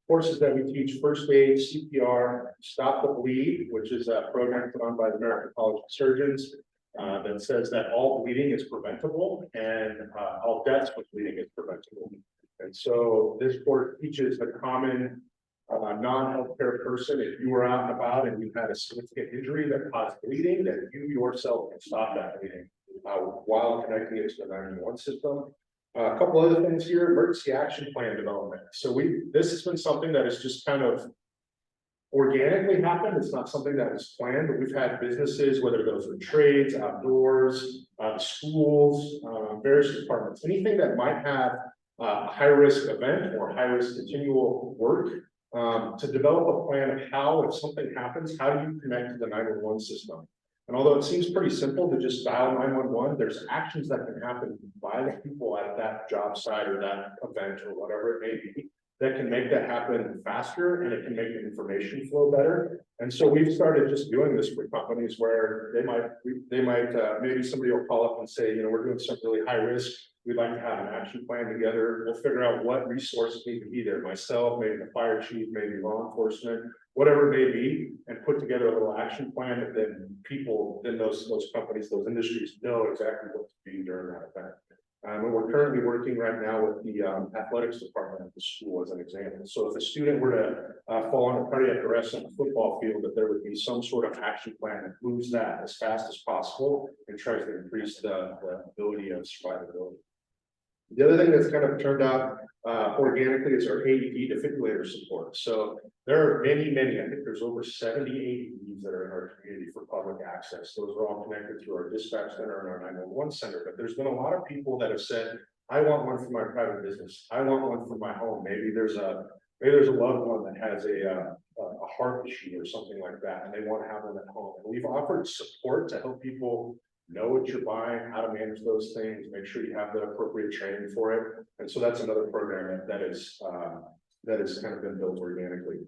courses that we teach: first aid, CPR, stop the bleed, which is a program put on by the American College of Surgeons that says that all bleeding is preventable and all deaths with bleeding is preventable. And so this course teaches the common non-healthcare person, if you were out and about and you had a significant injury that caused bleeding, that you yourself can stop that bleeding while connecting it to the 911 system. A couple other things here: emergency action plan development. So this has been something that has just kind of organically happened. It's not something that was planned, but we've had businesses, whether those are trades, outdoors, schools, various departments, anything that might have a high-risk event or high-risk continual work, to develop a plan of how, if something happens, how do you connect to the 911 system? And although it seems pretty simple to just dial 911, there's actions that can happen by the people at that job site or that event or whatever it may be that can make that happen faster, and it can make the information flow better. And so we've started just doing this for companies where maybe somebody will call up and say, you know, we're doing something really high risk. We'd like to have an action plan together. We'll figure out what resources need to be there. Myself, maybe the fire chief, maybe law enforcement, whatever it may be, and put together a little action plan that then people in those companies, those industries know exactly what to do during that event. And we're currently working right now with the athletics department at the school as an example. So if a student were to fall under cardiac arrest on the football field, that there would be some sort of action plan that moves that as fast as possible and tries to increase the ability of survivability. The other thing that's kind of turned out organically is our AED defibrillator support. So there are many, I think there's over 70 AEDs that are in our community for public access. Those are all connected through our dispatch center and our 911 center. But there's been a lot of people that have said, I want one for my private business. I want one for my home. Maybe there's a loved one that has a heart issue or something like that, and they want to have one at home. And we've offered support to help people know what you're buying, how to manage those things, make sure you have the appropriate training for it. And so that's another program that is kind of been built organically.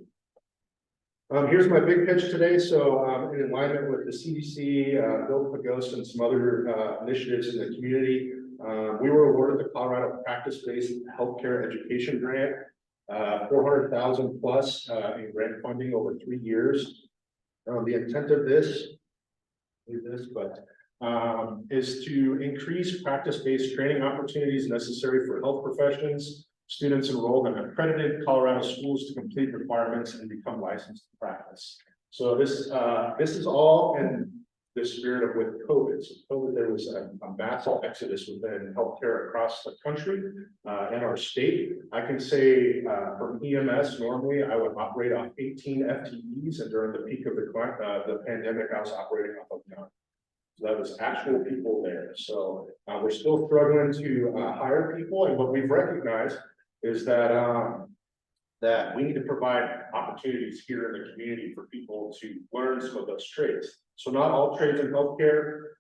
Here's my big pitch today. So in alignment with the CDC, Bill Pagos, and some other initiatives in the community, we were awarded the Colorado Practice-Based Healthcare Education Grant, 400,000 plus in grant funding over 3 years. The intent of this, is to increase practice-based training opportunities necessary for health professions, students enrolled in accredited Colorado schools to complete requirements and become licensed to practice. So this is all in the spirit of with COVID. So COVID, there was a massive exodus within healthcare across the country and our state. I can say from EMS, normally I would operate off 18 FTEs, and during the peak of the pandemic, I was operating off of 9. So that was actual people there. So we're still struggling to hire people, and what we've recognized is that that we need to provide opportunities here in the community for people to learn some of those trades. So not all trades in healthcare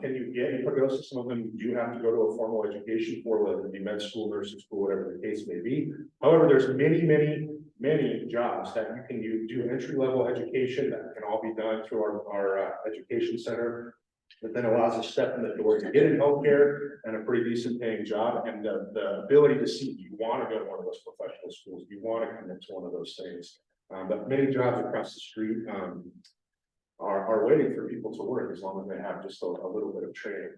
can you get in Pagosa. Some of them you do have to go to a formal education for, whether it be med school, nursing school, whatever the case may be. However, there's many jobs that you can do entry-level education that can all be done through our education center. That then allows us to step in the door to get in healthcare and a pretty decent paying job, and the ability to see, do you want to go to one of those professional schools? Do you want to commit to one of those things? But many jobs across the street are waiting for people to work as long as they have just a little bit of training.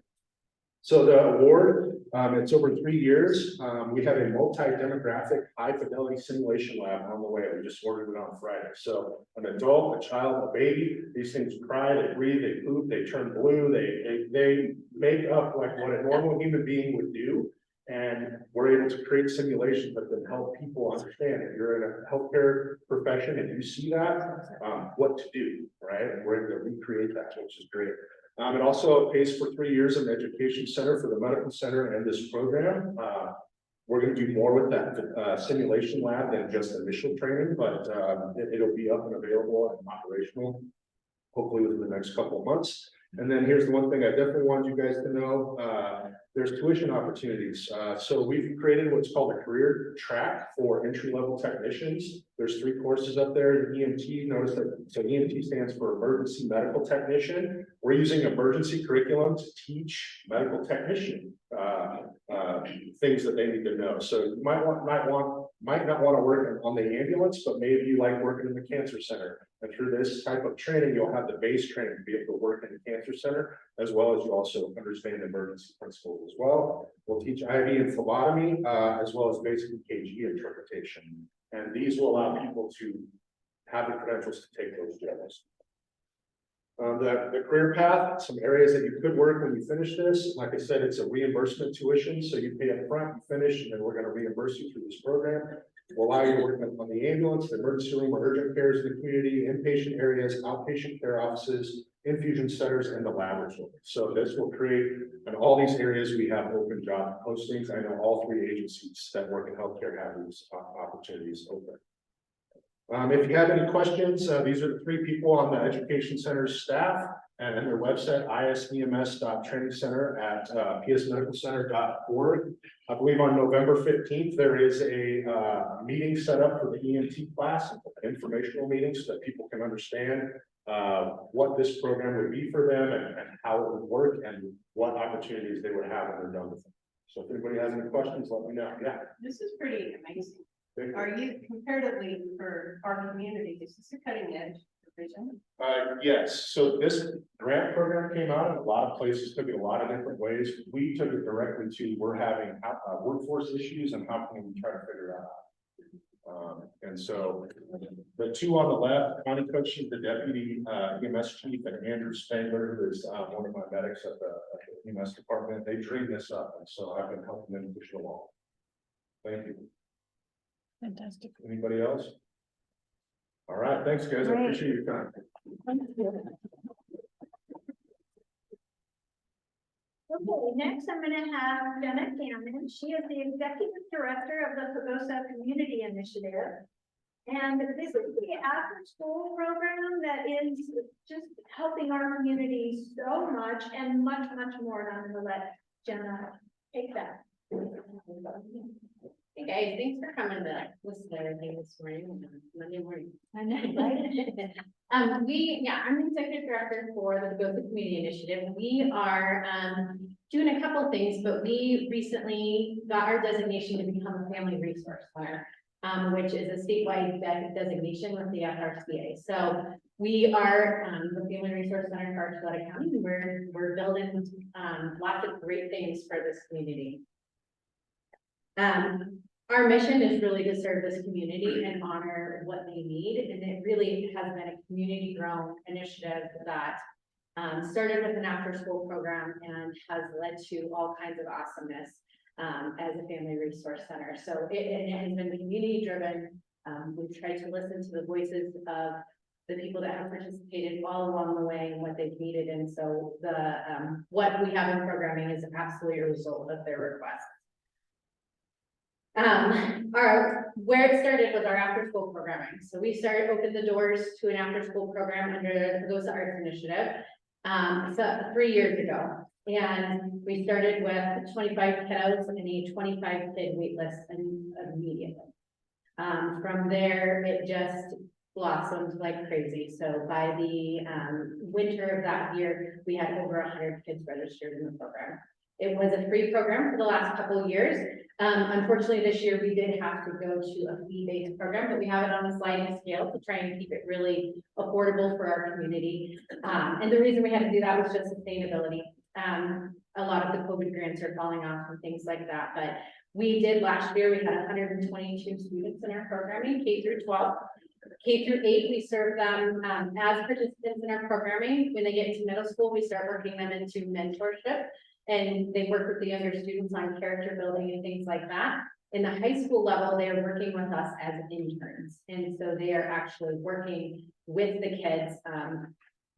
So the award, it's over 3 years. We have a multi-demographic, high-fidelity simulation lab on the way. We just ordered it on Friday. So an adult, a child, a baby, these things cry, they breathe, they poop, they turn blue, they make up like what a normal human being would do. And we're able to create simulations that can help people understand if you're in a healthcare profession and you see that, what to do, right? We're able to recreate that, which is great. It also pays for 3 years of an education center for the medical center and this program. We're going to do more with that simulation lab than just initial training, but it'll be up and available and operational, hopefully within the next couple of months. And then here's the one thing I definitely want you guys to know. There's tuition opportunities. So we've created what's called a career track for entry-level technicians. There's 3 courses up there. The EMT, notice that, so EMT stands for Emergency Medical Technician. We're using emergency curriculum to teach medical technician things that they need to know. So you might not want to work on the ambulance, but maybe you like working in the cancer center. And through this type of training, you'll have the base training to be able to work in the cancer center, as well as you also understand emergency principles as well. We'll teach IV and phlebotomy, as well as basic KG interpretation. And these will allow people to have the credentials to take those jobs. The career path, some areas that you could work when you finish this. Like I said, it's a reimbursement tuition, so you pay up front, you finish, and then we're going to reimburse you through this program. We'll allow you to work on the ambulance, the emergency room, or urgent cares in the community, inpatient areas, outpatient care offices, infusion centers, and the laboratory. So this will create, in all these areas, we have open job postings. I know all 3 agencies that work in healthcare have these opportunities open. If you have any questions, these are the 3 people on the education center's staff and their website, isbms.trainingcenter@psmedicalcenter.org. I believe on November 15th, there is a meeting set up for the EMT class, an informational meeting so that people can understand what this program would be for them and how it would work and what opportunities they would have when they're done with it. So if anybody has any questions, let me know. Yeah. This is pretty amazing. Are you comparatively for our community, this is a cutting edge provision? Yes, so this grant program came out in a lot of places, took it a lot of different ways. We took it directly to, we're having workforce issues and how can we try to figure that out. And so the 2 on the left, Connie Cook, she's the deputy EMS chief, and Andrew Spangler, who is one of my medics at the EMS department. They dreamed this up, and so I've been helping them push it along. Thank you. Fantastic. Anybody else? All right, thanks, guys. I appreciate your time. Okay, next I'm gonna have Jenna Cameron. She is the executive director of the Pagosa Community Initiative. And this is the after-school program that is just helping our community so much and much, much more. And I'm gonna let Jenna take that. Hey guys, thanks for coming to listen to everything this morning, Monday morning. I know, right? I'm the executive director for the Pagosa Community Initiative. We are doing a couple of things, but we recently got our designation to become a family resource center, which is a statewide designation with the FRCA. So we are the family resource center for Archuleta County. We're building lots of great things for this community. Our mission is really to serve this community and honor what they need. And it really has been a community grown initiative that started with an after school program and has led to all kinds of awesomeness as a family resource center. So it has been community driven. We've tried to listen to the voices of the people that have participated all along the way and what they've needed. And so what we have in programming is absolutely a result of their requests. Where it started was our after school programming. So we opened the doors to an after school program under the Pagosa Arts Initiative, 3 years ago. And we started with 25 kiddos and a 25 kid wait list immediately. From there, it just blossomed like crazy. So by the winter of that year, we had over 100 kids registered in the program. It was a free program for the last couple of years. Unfortunately, this year we did have to go to a fee-based program, but we have it on a sliding scale to try and keep it really affordable for our community. And the reason we had to do that was just sustainability. A lot of the COVID grants are falling off and things like that, but we did last year, we had 122 students in our programming, K through 12. K through 8, we serve them as participants in our programming. When they get into middle school, we start working them into mentorship, and they work with the younger students on character building and things like that. In the high school level, they are working with us as interns, and so they are actually working with the kids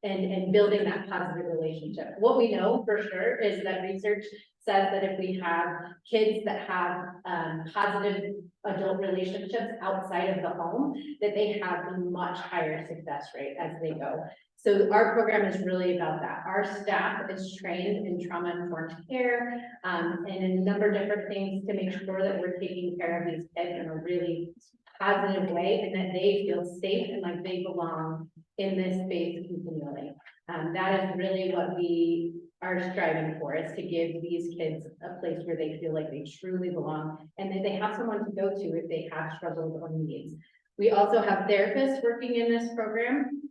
and building that positive relationship. What we know for sure is that research says that if we have kids that have positive adult relationships outside of the home, that they have a much higher success rate as they go. So our program is really about that. Our staff is trained in trauma-informed care and in a number of different things to make sure that we're taking care of these kids in a really positive way and that they feel safe and like they belong in this space continually. That is really what we are striving for, is to give these kids a place where they feel like they truly belong and that they have someone to go to if they have struggles or needs. We also have therapists working in this program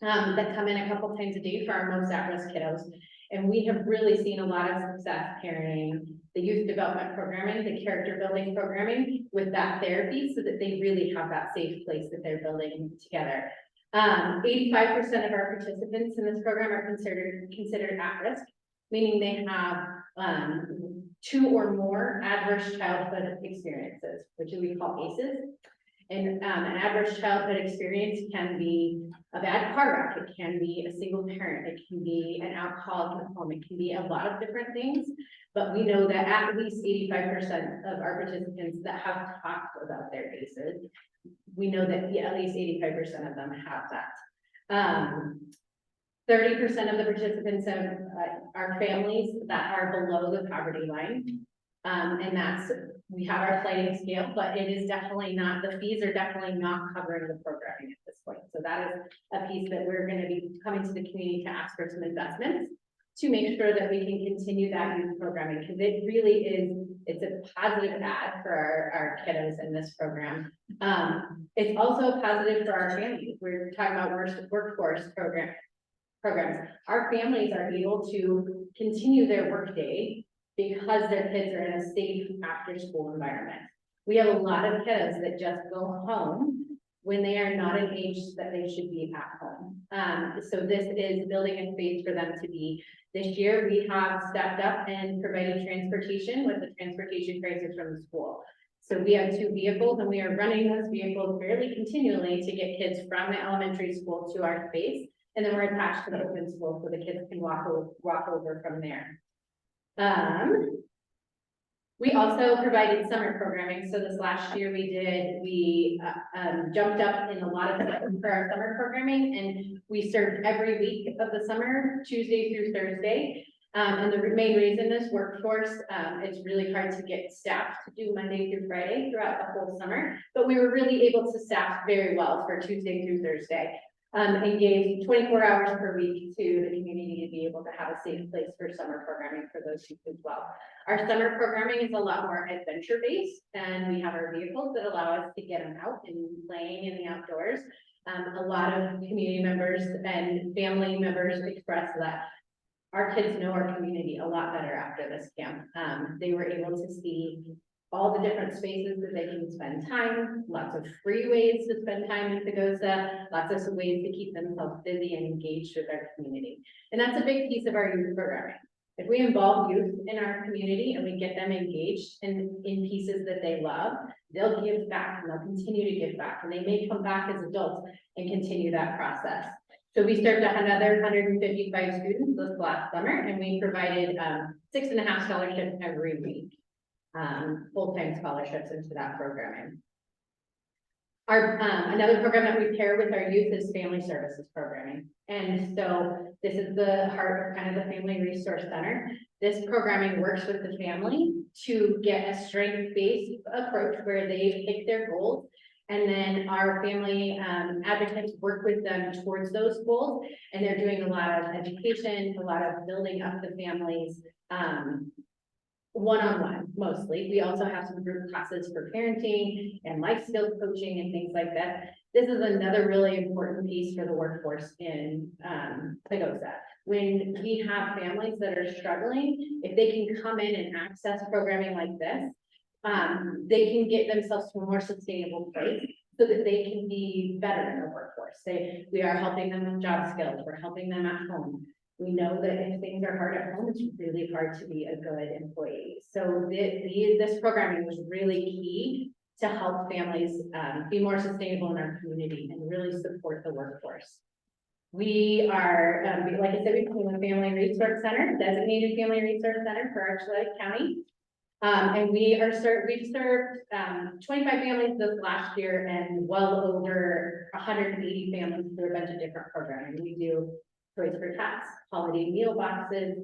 that come in a couple times a day for our most at-risk kiddos. And we have really seen a lot of success pairing the youth development programming, the character building programming with that therapy so that they really have that safe place that they're building together. 85% of our participants in this program are considered at risk, meaning they have 2 or more adverse childhood experiences, which we call ACEs. And an adverse childhood experience can be a bad car wreck, it can be a single parent, it can be an alcoholic at home, it can be a lot of different things. But we know that at least 85% of our participants that have talked about their ACEs, we know that at least 85% of them have that. 30% of the participants are families that are below the poverty line. And that's, we have our sliding scale, but it is definitely not, the fees are definitely not covering the programming at this point. So that is a piece that we're going to be coming to the community to ask for some investments to make sure that we can continue that youth programming, because it really is, it's a positive add for our kiddos in this program. It's also a positive for our families. We're talking about workforce programs. Our families are able to continue their workday because their kids are in a safe after school environment. We have a lot of kiddos that just go home when they are not an age that they should be at home. So this is building a space for them to be. This year, we have stepped up and provided transportation with the transportation crisis from the school. So we have 2 vehicles and we are running those vehicles fairly continually to get kids from the elementary school to our space. And then we're attached to the open school so the kids can walk over from there. We also provided summer programming. So this last year we jumped up in a lot of for our summer programming, and we served every week of the summer, Tuesday through Thursday. And the main reason is workforce. It's really hard to get staff to do Monday through Friday throughout the whole summer, but we were really able to staff very well for Tuesday through Thursday. And gave 24 hours per week to the community to be able to have a safe place for summer programming for those youth as well. Our summer programming is a lot more adventure based, and we have our vehicles that allow us to get them out and playing in the outdoors. A lot of community members and family members express that our kids know our community a lot better after this camp. They were able to see all the different spaces that they can spend time, lots of free ways to spend time in Pagosa, lots of ways to keep themselves busy and engaged with our community. And that's a big piece of our youth programming. If we involve youth in our community and we get them engaged in pieces that they love, they'll give back and they'll continue to give back. And they may come back as adults and continue that process. So we served another 155 students this last summer, and we provided 6.5 scholarships every week. Full-time scholarships into that programming. Our another program that we pair with our youth is family services programming. And so this is the heart of kind of the Family Resource Center. This programming works with the family to get a strength-based approach where they pick their goals And then our family advocates work with them towards those goals. And they're doing a lot of education, a lot of building up the families, one-on-one mostly. We also have some group classes for parenting and life skills coaching and things like that. This is another really important piece for the workforce in Pagosa. When we have families that are struggling, if they can come in and access programming like this, they can get themselves to a more sustainable place so that they can be better in the workforce. We are helping them with job skills, we're helping them at home. We know that if things are hard at home, it's really hard to be a good employee. So this programming was really key to help families be more sustainable in our community and really support the workforce. We are, like I said, we became a family resource center, designated family resource center for Archuleta County. And we've served 25 families this last year and well over 180 families through a bunch of different programming. We do Toys for Tots, holiday meal boxes,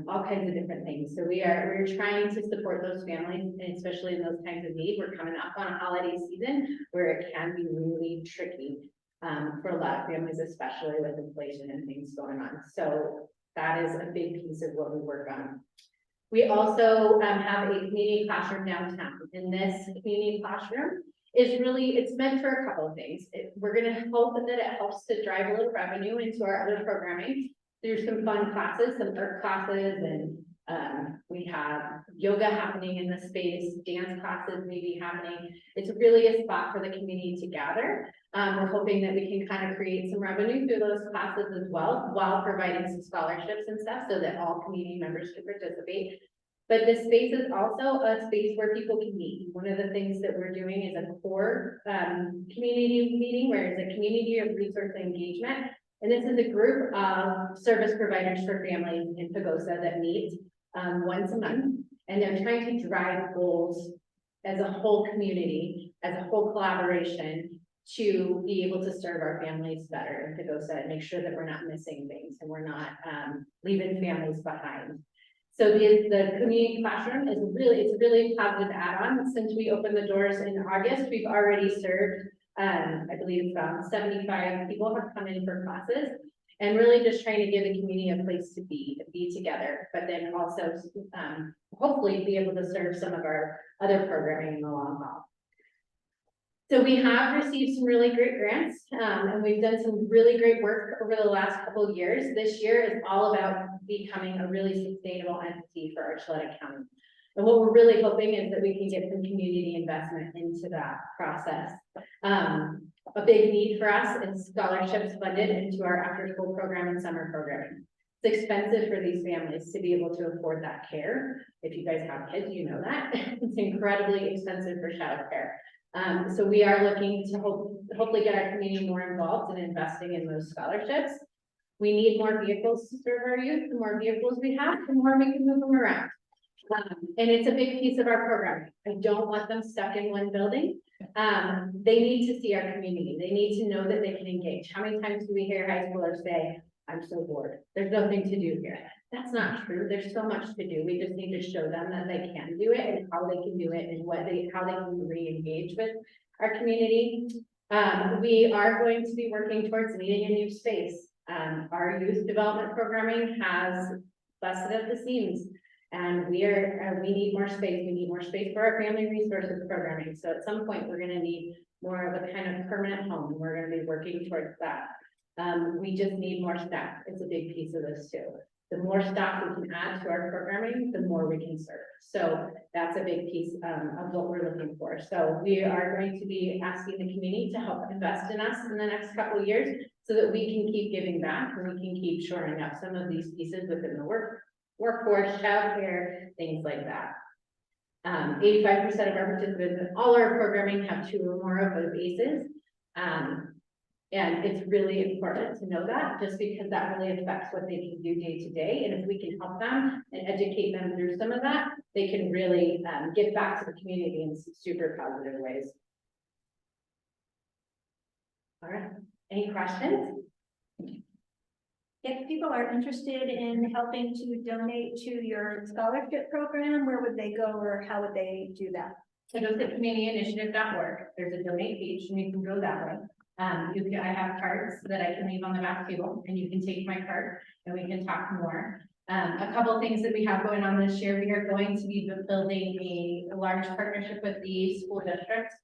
all kinds of different things. So we're trying to support those families, and especially in those times of need. We're coming up on a holiday season where it can be really tricky for a lot of families, especially with inflation and things going on. So that is a big piece of what we work on. We also have a community classroom downtown, and this community classroom is really, it's meant for a couple of things. We're gonna hope that it helps to drive a little revenue into our other programming through some fun classes, some art classes, and we have yoga happening in the space, dance classes may be happening. It's really a spot for the community to gather. We're hoping that we can kind of create some revenue through those classes as well, while providing some scholarships and stuff so that all community members can participate. But this space is also a space where people can meet. One of the things that we're doing is a core community meeting, where it's a community of resource engagement. And this is a group of service providers for families in Pagosa that meet once a month. And they're trying to drive goals as a whole community, as a whole collaboration, to be able to serve our families better in Pagosa and make sure that we're not missing things and we're not leaving families behind. So the community classroom is it's a really positive add-on. Since we opened the doors in August, we've already served, I believe about 75 people have come in for classes, and really just trying to give the community a place to be together, but then also hopefully be able to serve some of our other programming in the long haul. So we have received some really great grants, and we've done some really great work over the last couple of years. This year is all about becoming a really sustainable entity for Archuleta County. And what we're really hoping is that we can get some community investment into that process. A big need for us is scholarships funded into our after-school program and summer programming. It's expensive for these families to be able to afford that care. If you guys have kids, you know that. It's incredibly expensive for childcare. So we are looking to hopefully get our community more involved in investing in those scholarships. We need more vehicles to serve our youth. The more vehicles we have, the more we can move them around. And it's a big piece of our program. I don't want them stuck in one building. They need to see our community. They need to know that they can engage. How many times do we hear high schoolers say, I'm so bored, there's nothing to do here? That's not true. There's so much to do. We just need to show them that they can do it and how they can do it and how they can re-engage with our community. We are going to be working towards needing a new space. Our youth development programming has busted at the seams, and we need more space. We need more space for our family resources programming. So at some point, we're going to need more of a kind of permanent home. We're going to be working towards that. We just need more staff. It's a big piece of this too. The more staff we can add to our programming, the more we can serve. So that's a big piece of what we're looking for. So we are going to be asking the community to help invest in us in the next couple of years so that we can keep giving back and we can keep shoring up some of these pieces within the workforce, childcare, things like that. 85% of our participants in all our programming have 2 or more of those ACEs. And it's really important to know that, just because that really affects what they can do day to day. And if we can help them and educate them through some of that, they can really give back to the community in some super positive ways. All right, any questions? If people are interested in helping to donate to your scholarship program, where would they go or how would they do that? So just at communityinitiative.org, there's a donate page and you can go that way. I have cards that I can leave on the back table and you can take my card and we can talk more. A couple things that we have going on this year, we are going to be building a large partnership with the school district.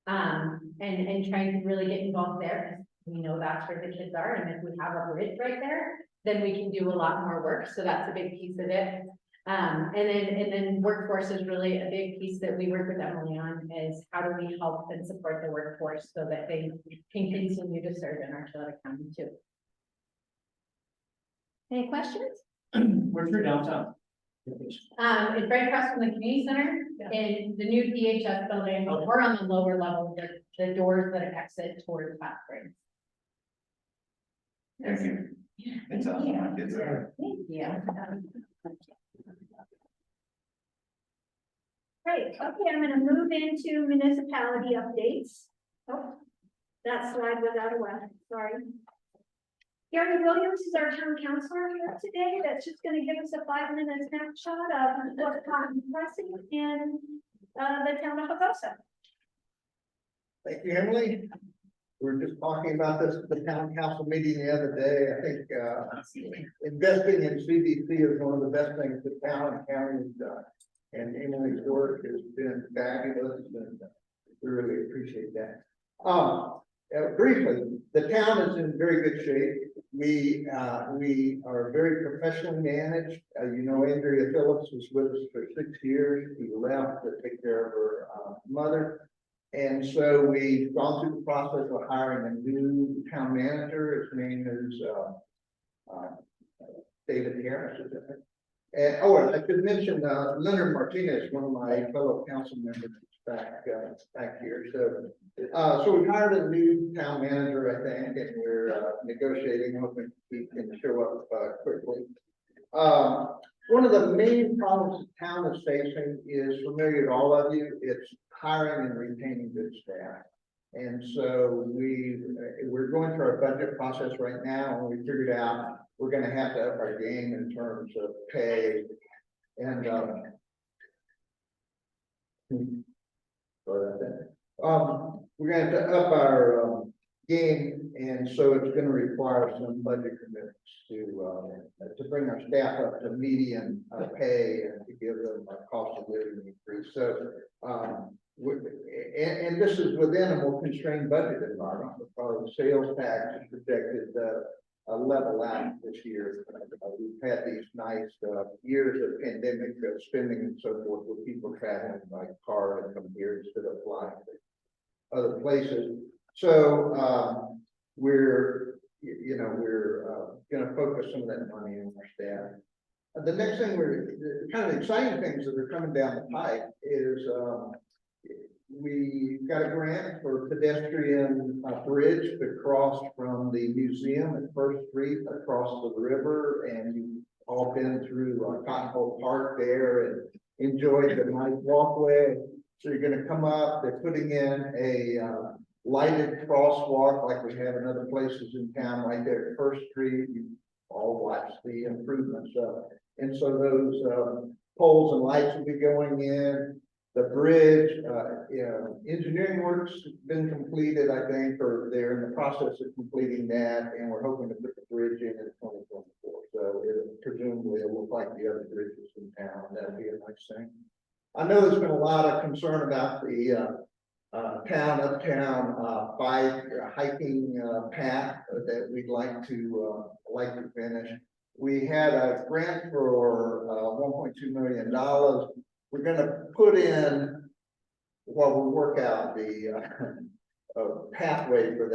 And trying to really get involved there. We know that's where the kids are, and if we have a bridge right there, then we can do a lot more work, so that's a big piece of it. And then workforce is really a big piece that we work with Emily on, is how do we help and support the workforce so that they can continue to serve in Archuleta County too. Any questions? Where's your downtown? It's right across from the community center in the new DHS building, or on the lower level, the doors that exit towards Fast Springs. Thank you. It's my kids are. Yeah. Great, okay, I'm gonna move into municipality updates. Oh, that slide was out of whack, sorry. Gary Williams is our town councilor here today, that's just gonna give us a 5-minute snapshot of what's pressing in the town of Augusta. Thank you, Emily. We were just talking about this at the town council meeting the other day. I think investing in CDC is one of the best things the town and county has done. And Emily's work has been fabulous, and we really appreciate that. Briefly, the town is in very good shape. We are very professionally managed. You know, Andrea Phillips was with us for 6 years. She left to take care of her mother. And so we've gone through the process of hiring a new town manager. His name is David Harris. And I should mention Leonard Martinez, one of my fellow council members, back here. So we hired a new town manager, I think, and we're negotiating, hoping he can show up quickly. One of the main problems the town is facing is familiar to all of you. It's hiring and retaining good staff. And so we're going through our budget process right now, and we figured out we're going to have to up our game in terms of pay and we're going to have to up our game, and so it's going to require some budget commitments to bring our staff up to median pay and to give them a cost of living increase. So and this is within a more constrained budget environment because the sales tax is projected level out this year. We've had these nice years of pandemic spending and so forth, with people traveling by car and come here instead of flying to other places. So we're going to focus some of that money on our staff. The next thing the kind of exciting things that are coming down the pipe is we got a grant for pedestrian bridge to cross from the museum at First Street across the river, and you've all been through Cotton Hole Park there and enjoyed the nice walkway. So you're going to come up. They're putting in a lighted crosswalk like we have in other places in town, right there at First Street. You all watched the improvements and so those poles and lights will be going in. The bridge, engineering work's been completed, I think, or they're in the process of completing that, and we're hoping to put the bridge in 2024. So presumably it will look like the other bridges in town. That'll be a nice thing. I know there's been a lot of concern about the uptown bike hiking path that we'd like to finish. We had a grant for $1.2 million. We're going to put in, while we work out the pathway for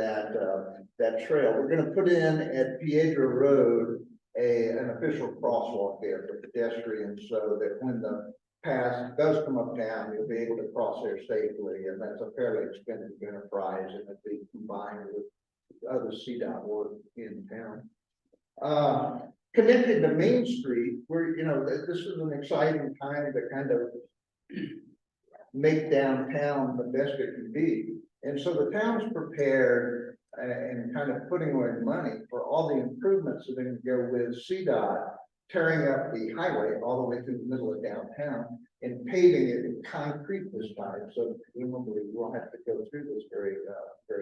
that trail, we're going to put in at Piedra Road an official crosswalk there for pedestrians, so that when the path does come uptown, you'll be able to cross there safely, and that's a fairly expensive enterprise, and it'll be combined with other CDOT work in town. Connected to Main Street, where this is an exciting time to kind of make downtown the best it can be, and so the town's prepared and kind of putting away money for all the improvements that are going to go with CDOT tearing up the highway all the way through the middle of downtown and paving it in concrete this time, so presumably we won't have to go through this very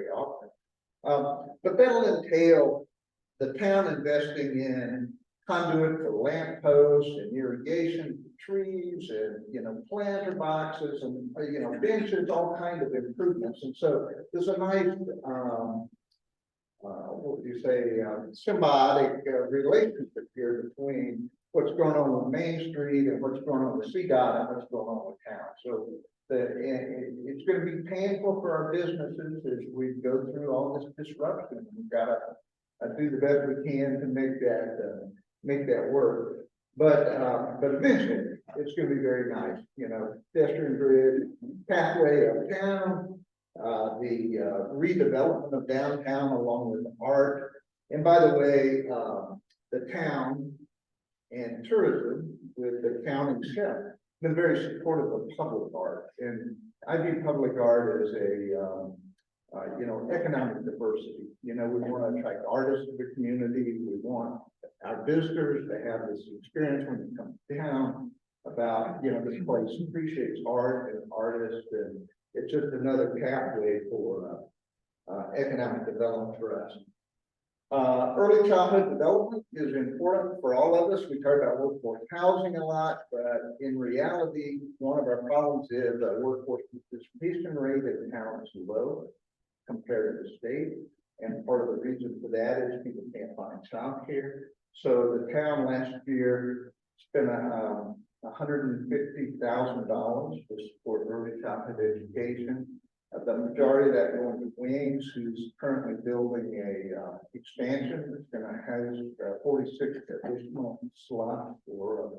often. But that'll entail the town investing in conduit for lamp posts and irrigation for trees and, planter boxes and, benches, all kinds of improvements. And so there's a nice, what would you say, symbiotic relationship here between what's going on with Main Street and what's going on with CDOT and what's going on with town. So it's going to be painful for our businesses as we go through all this disruption. We've got to do the best we can to make that work. But eventually it's going to be very nice, pedestrian bridge, pathway uptown, the redevelopment of downtown along with art. And by the way, the town and tourism with the county itself been very supportive of public art. And I view public art as a economic diversity. We want to attract artists to the community. We want our visitors to have this experience when they come down about, this place appreciates art and artists, and it's just another pathway for economic development for us. Early childhood development is important for all of us. We talk about workforce housing a lot, but in reality, one of our problems is that workforce participation rate in town is low compared to the state. And part of the reason for that is people can't find childcare. So the town last year spent $150,000 to support early childhood education. The majority of that going to Wings, who's currently building a expansion that's going to house 46 additional slots for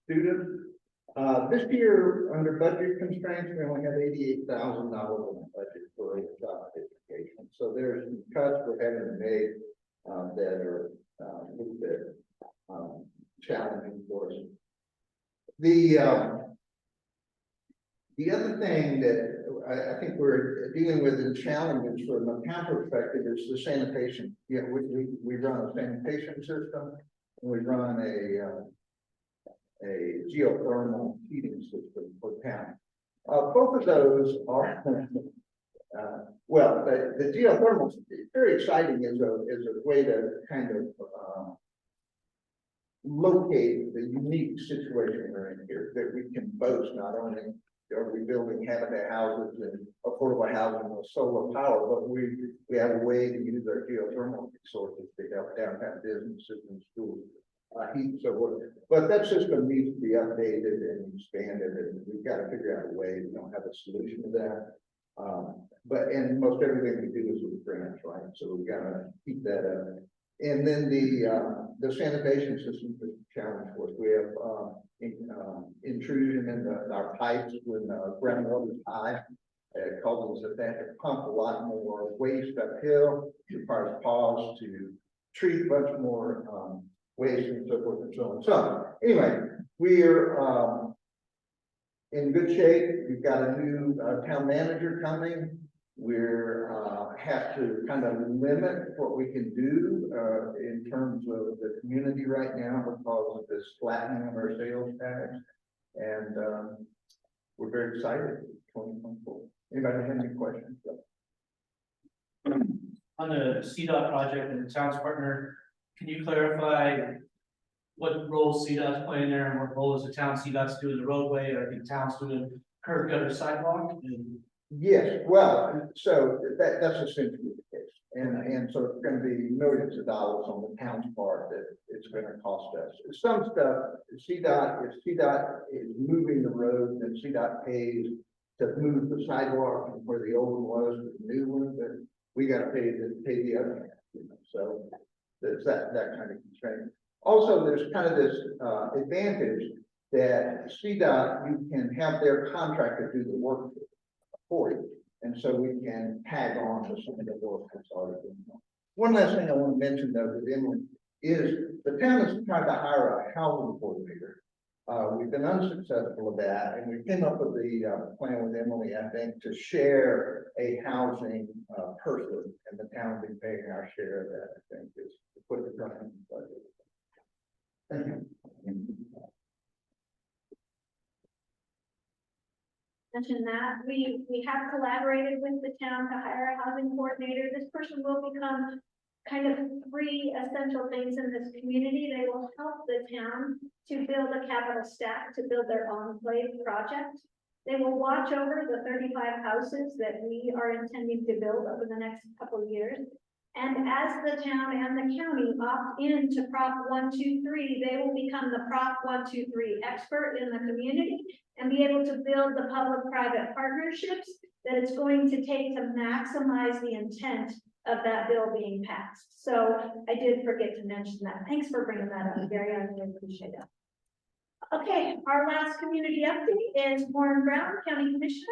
students. This year, under budget constraints, we only have $88,000 in the budget for early childhood education. So there's some cuts we're having to make that are a little bit challenging for us. The other thing that I think we're dealing with in challenges from a town perspective is the sanitation. We run a sanitation system, and we run a geothermal heating system for town. Both of those are well, the geothermal is very exciting as a way to kind of locate the unique situation we're in here, that we can boast. Not only are we building habitat houses and affordable housing with solar power, but we have a way to use our geothermal resources to help downtown businesses and schools heat. So, but that system needs to be updated and expanded, and we've got to figure out a way. We don't have a solution to that. And most everything we do is with grants, right? So we've got to keep that up. And then the sanitation system is a challenge for us. We have intrusion in our pipes when groundwater is high. It causes us to have to pump a lot more waste uphill. It requires pause to treat a bunch more waste and so forth and so on. So anyway, we're in good shape. We've got a new town manager coming. We're have to kind of limit what we can do in terms of the community right now because of this flattening of our sales tax. And we're very excited for 2024. Anybody have any questions? On the CDOT project and the town's partner, can you clarify what role CDOT's playing there and what role is the town? CDOT's doing the roadway, or I think town's doing curb gutter sidewalk? Yes, well, so that's essentially the case. And so it's going to be millions of dollars on the town's part that it's going to cost us. Some stuff, CDOT is moving the road, and CDOT pays to move the sidewalk from where the old one was to the new one, but we got to pay the other half, So there's that kind of constraint. Also, there's kind of this advantage that CDOT, you can have their contractor do the work for you. And so we can tag on to some of the work that's already been done. One last thing I want to mention though with Emily is the town is trying to hire a housing coordinator. We've been unsuccessful with that, and we came up with the plan with Emily, I think, to share a housing person, and the town will be paying our share of that, I think, is to put the company in the budget. Thank you. Mention that, we have collaborated with the town to hire a housing coordinator. This person will become kind of three essential things in this community. They will help the town to build a capital stack, to build their enclave project. They will watch over the 35 houses that we are intending to build over the next couple of years. And as the town and the county opt in to Prop 123, they will become the Prop 123 expert in the community and be able to build the public-private partnerships that it's going to take to maximize the intent of that bill being passed. So I did forget to mention that. Thanks for bringing that up, Gary. I really appreciate it. Okay, our last community update is Warren Brown, County Commissioner.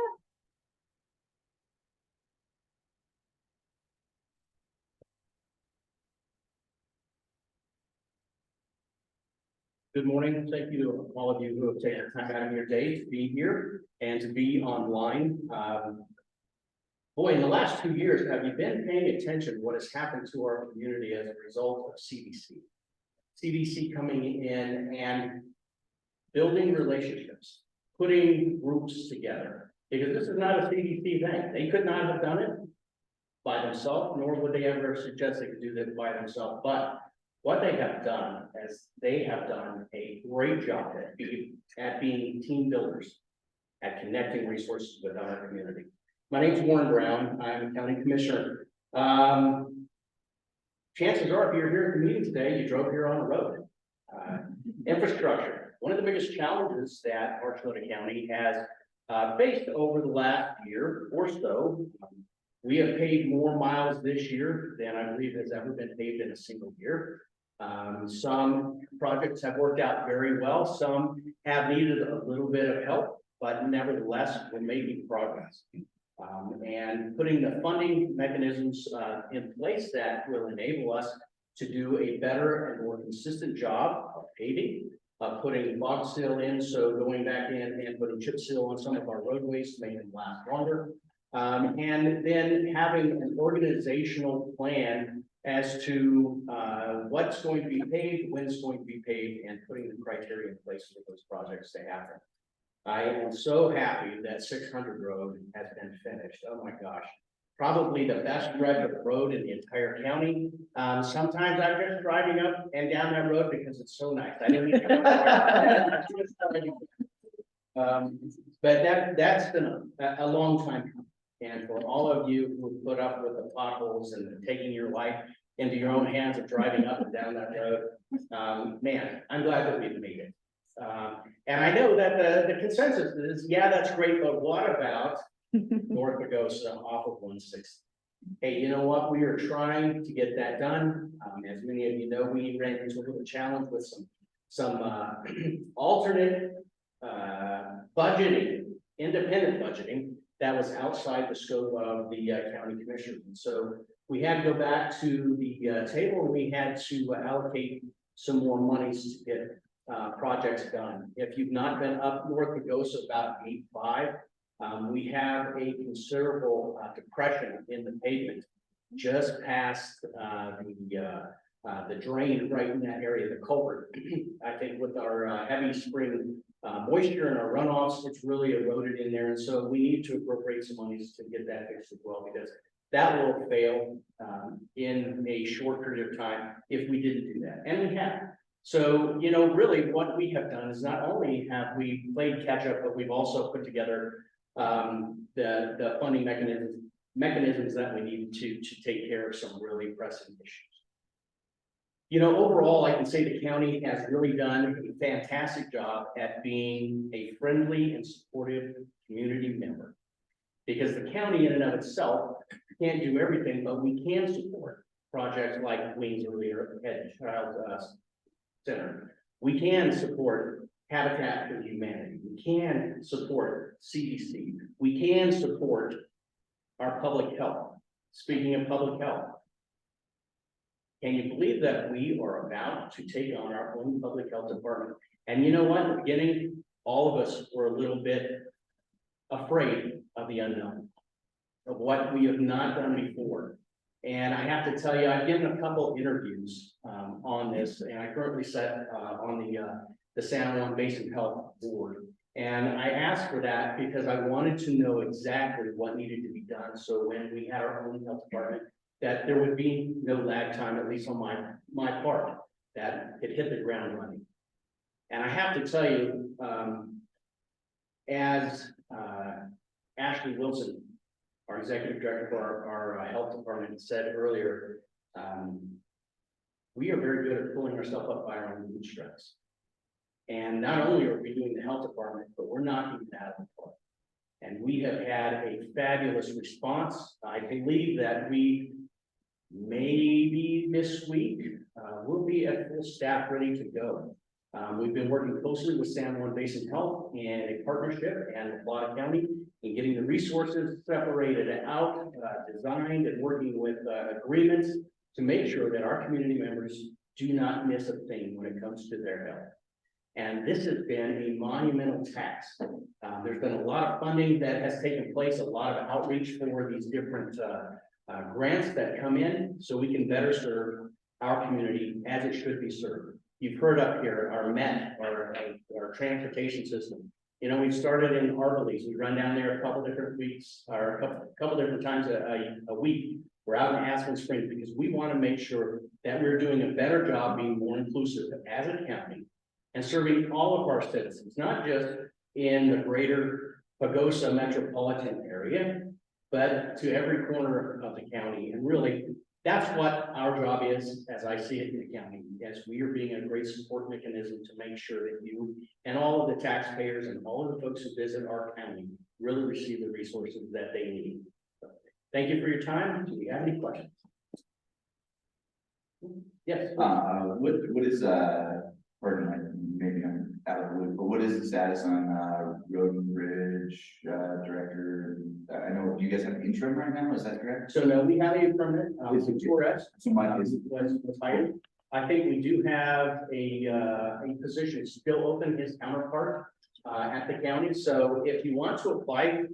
Good morning. Thank you to all of you who have taken time out of your day to be here and to be online. Boy, in the last 2 years, have you been paying attention to what has happened to our community as a result of CDC? CDC coming in and building relationships, putting groups together, because this is not a CDC thing. They could not have done it by themselves, nor would they ever suggest they could do that by themselves. But what they have done is they have done a great job at being team builders, at connecting resources with our community. My name is Warren Brown. I'm a county commissioner. Chances are, if you're here at the meeting today, you drove here on the road. Infrastructure. One of the biggest challenges that Archuleta County has faced over the last year or so. We have paved more miles this year than I believe has ever been paved in a single year. Some projects have worked out very well. Some have needed a little bit of help, but nevertheless, we're making progress. And putting the funding mechanisms in place that will enable us to do a better and more consistent job of paving, putting log seal in, so going back in and putting chip seal on some of our roadways to make them last longer. And then having an organizational plan as to what's going to be paid, when it's going to be paid, and putting the criteria in place for those projects to happen. I am so happy that 600 Road has been finished. Oh my gosh, probably the best stretch of the road in the entire county. Sometimes I'm just driving up and down that road because it's so nice. I didn't even but that's been a long time coming. And for all of you who put up with the potholes and taking your life into your own hands of driving up and down that road, man, I'm glad that we've made it. And I know that the consensus is, yeah, that's great, but what about North Pagosa off of 160? Hey, you know what? We are trying to get that done. As many of you know, we ran into a little challenge with some alternate budgeting, independent budgeting, that was outside the scope of the county commissioners. And so we had to go back to the table, and we had to allocate some more monies to get projects done. If you've not been up North Pagosa about 8.5, we have a considerable depression in the pavement just past the drain right in that area, the culvert. I think with our heavy spring moisture and our runoffs, it's really eroded in there. And so we need to appropriate some monies to get that fixed as well, because that will fail in a short period of time if we didn't do that. And we have. So, you know, really what we have done is not only have we played catch up, but we've also put together the funding mechanisms that we need to take care of some really pressing issues. You know, overall, I can say the county has really done a fantastic job at being a friendly and supportive community member. Because the county in and of itself can't do everything, but we can support projects like Wings Earlier Ed Child Center. We can support Habitat for Humanity. We can support CDC. We can support our public health. Speaking of public health, can you believe that we are about to take on our own public health department? And you know what? In the beginning, all of us were a little bit afraid of the unknown, of what we have not done before. And I have to tell you, I've given a couple interviews on this, and I currently sit on the the San Juan Basin Health Board. And I asked for that because I wanted to know exactly what needed to be done, so when we had our own health department, that there would be no lag time, at least on my part, that it hit the ground running. And I have to tell you, as Ashley Wilson, our executive director for our health department, said earlier, we are very good at pulling ourselves up by our own bootstraps. And not only are we doing the health department, but we're knocking it out of the park. And we have had a fabulous response. I believe that we maybe this week, we'll be at full staff ready to go. We've been working closely with San Juan Basin Health and a partnership and Plata County in getting the resources separated out, designed, and working with agreements to make sure that our community members do not miss a thing when it comes to their health. And this has been a monumental task. There's been a lot of funding that has taken place, a lot of outreach for these different grants that come in, so we can better serve our community as it should be served. You've heard up here, our MET, our transportation system. You know, we've started in Arborlees. We run down there a couple different weeks, or a couple different times a week. We're out in Aspen Springs because we want to make sure that we're doing a better job being more inclusive as a county and serving all of our citizens, not just in the greater Pagosa metropolitan area, but to every corner of the county. And really, that's what our job is, as I see it in the county, as we are being a great support mechanism to make sure that you and all of the taxpayers and all of the folks who visit our county really receive the resources that they need. So, thank you for your time. Do we have any questions? Yes. What is, pardon me, maybe I'm out of the loop, but what is the status on, road and bridge, director? I know you guys have an interim right now, is that correct? So no, we have a permanent, Torres So my, is, was hired. I think we do have a position still open, his counterpart, at the county. So if you want to apply,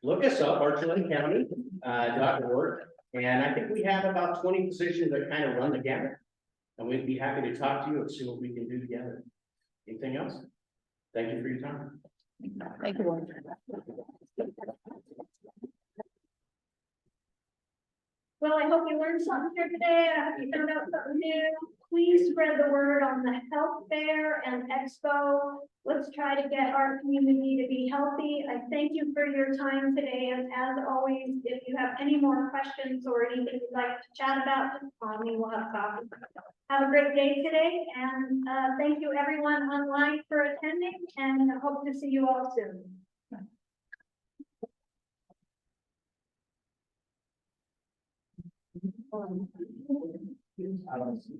look us up, archlandcounty.org. And I think we have about 20 positions that kind of run the gamut. And we'd be happy to talk to you and see what we can do together. Anything else? Thank you for your time. Thank you, Lord. Well, I hope you learned something here today. I hope you found out something new. Please spread the word on the health fair and expo. Let's try to get our community to be healthy. I thank you for your time today. And as always, if you have any more questions or anything you'd like to chat about, just call me. We'll have coffee. Have a great day today. And thank you everyone online for attending, and I hope to see you all soon. I don't see.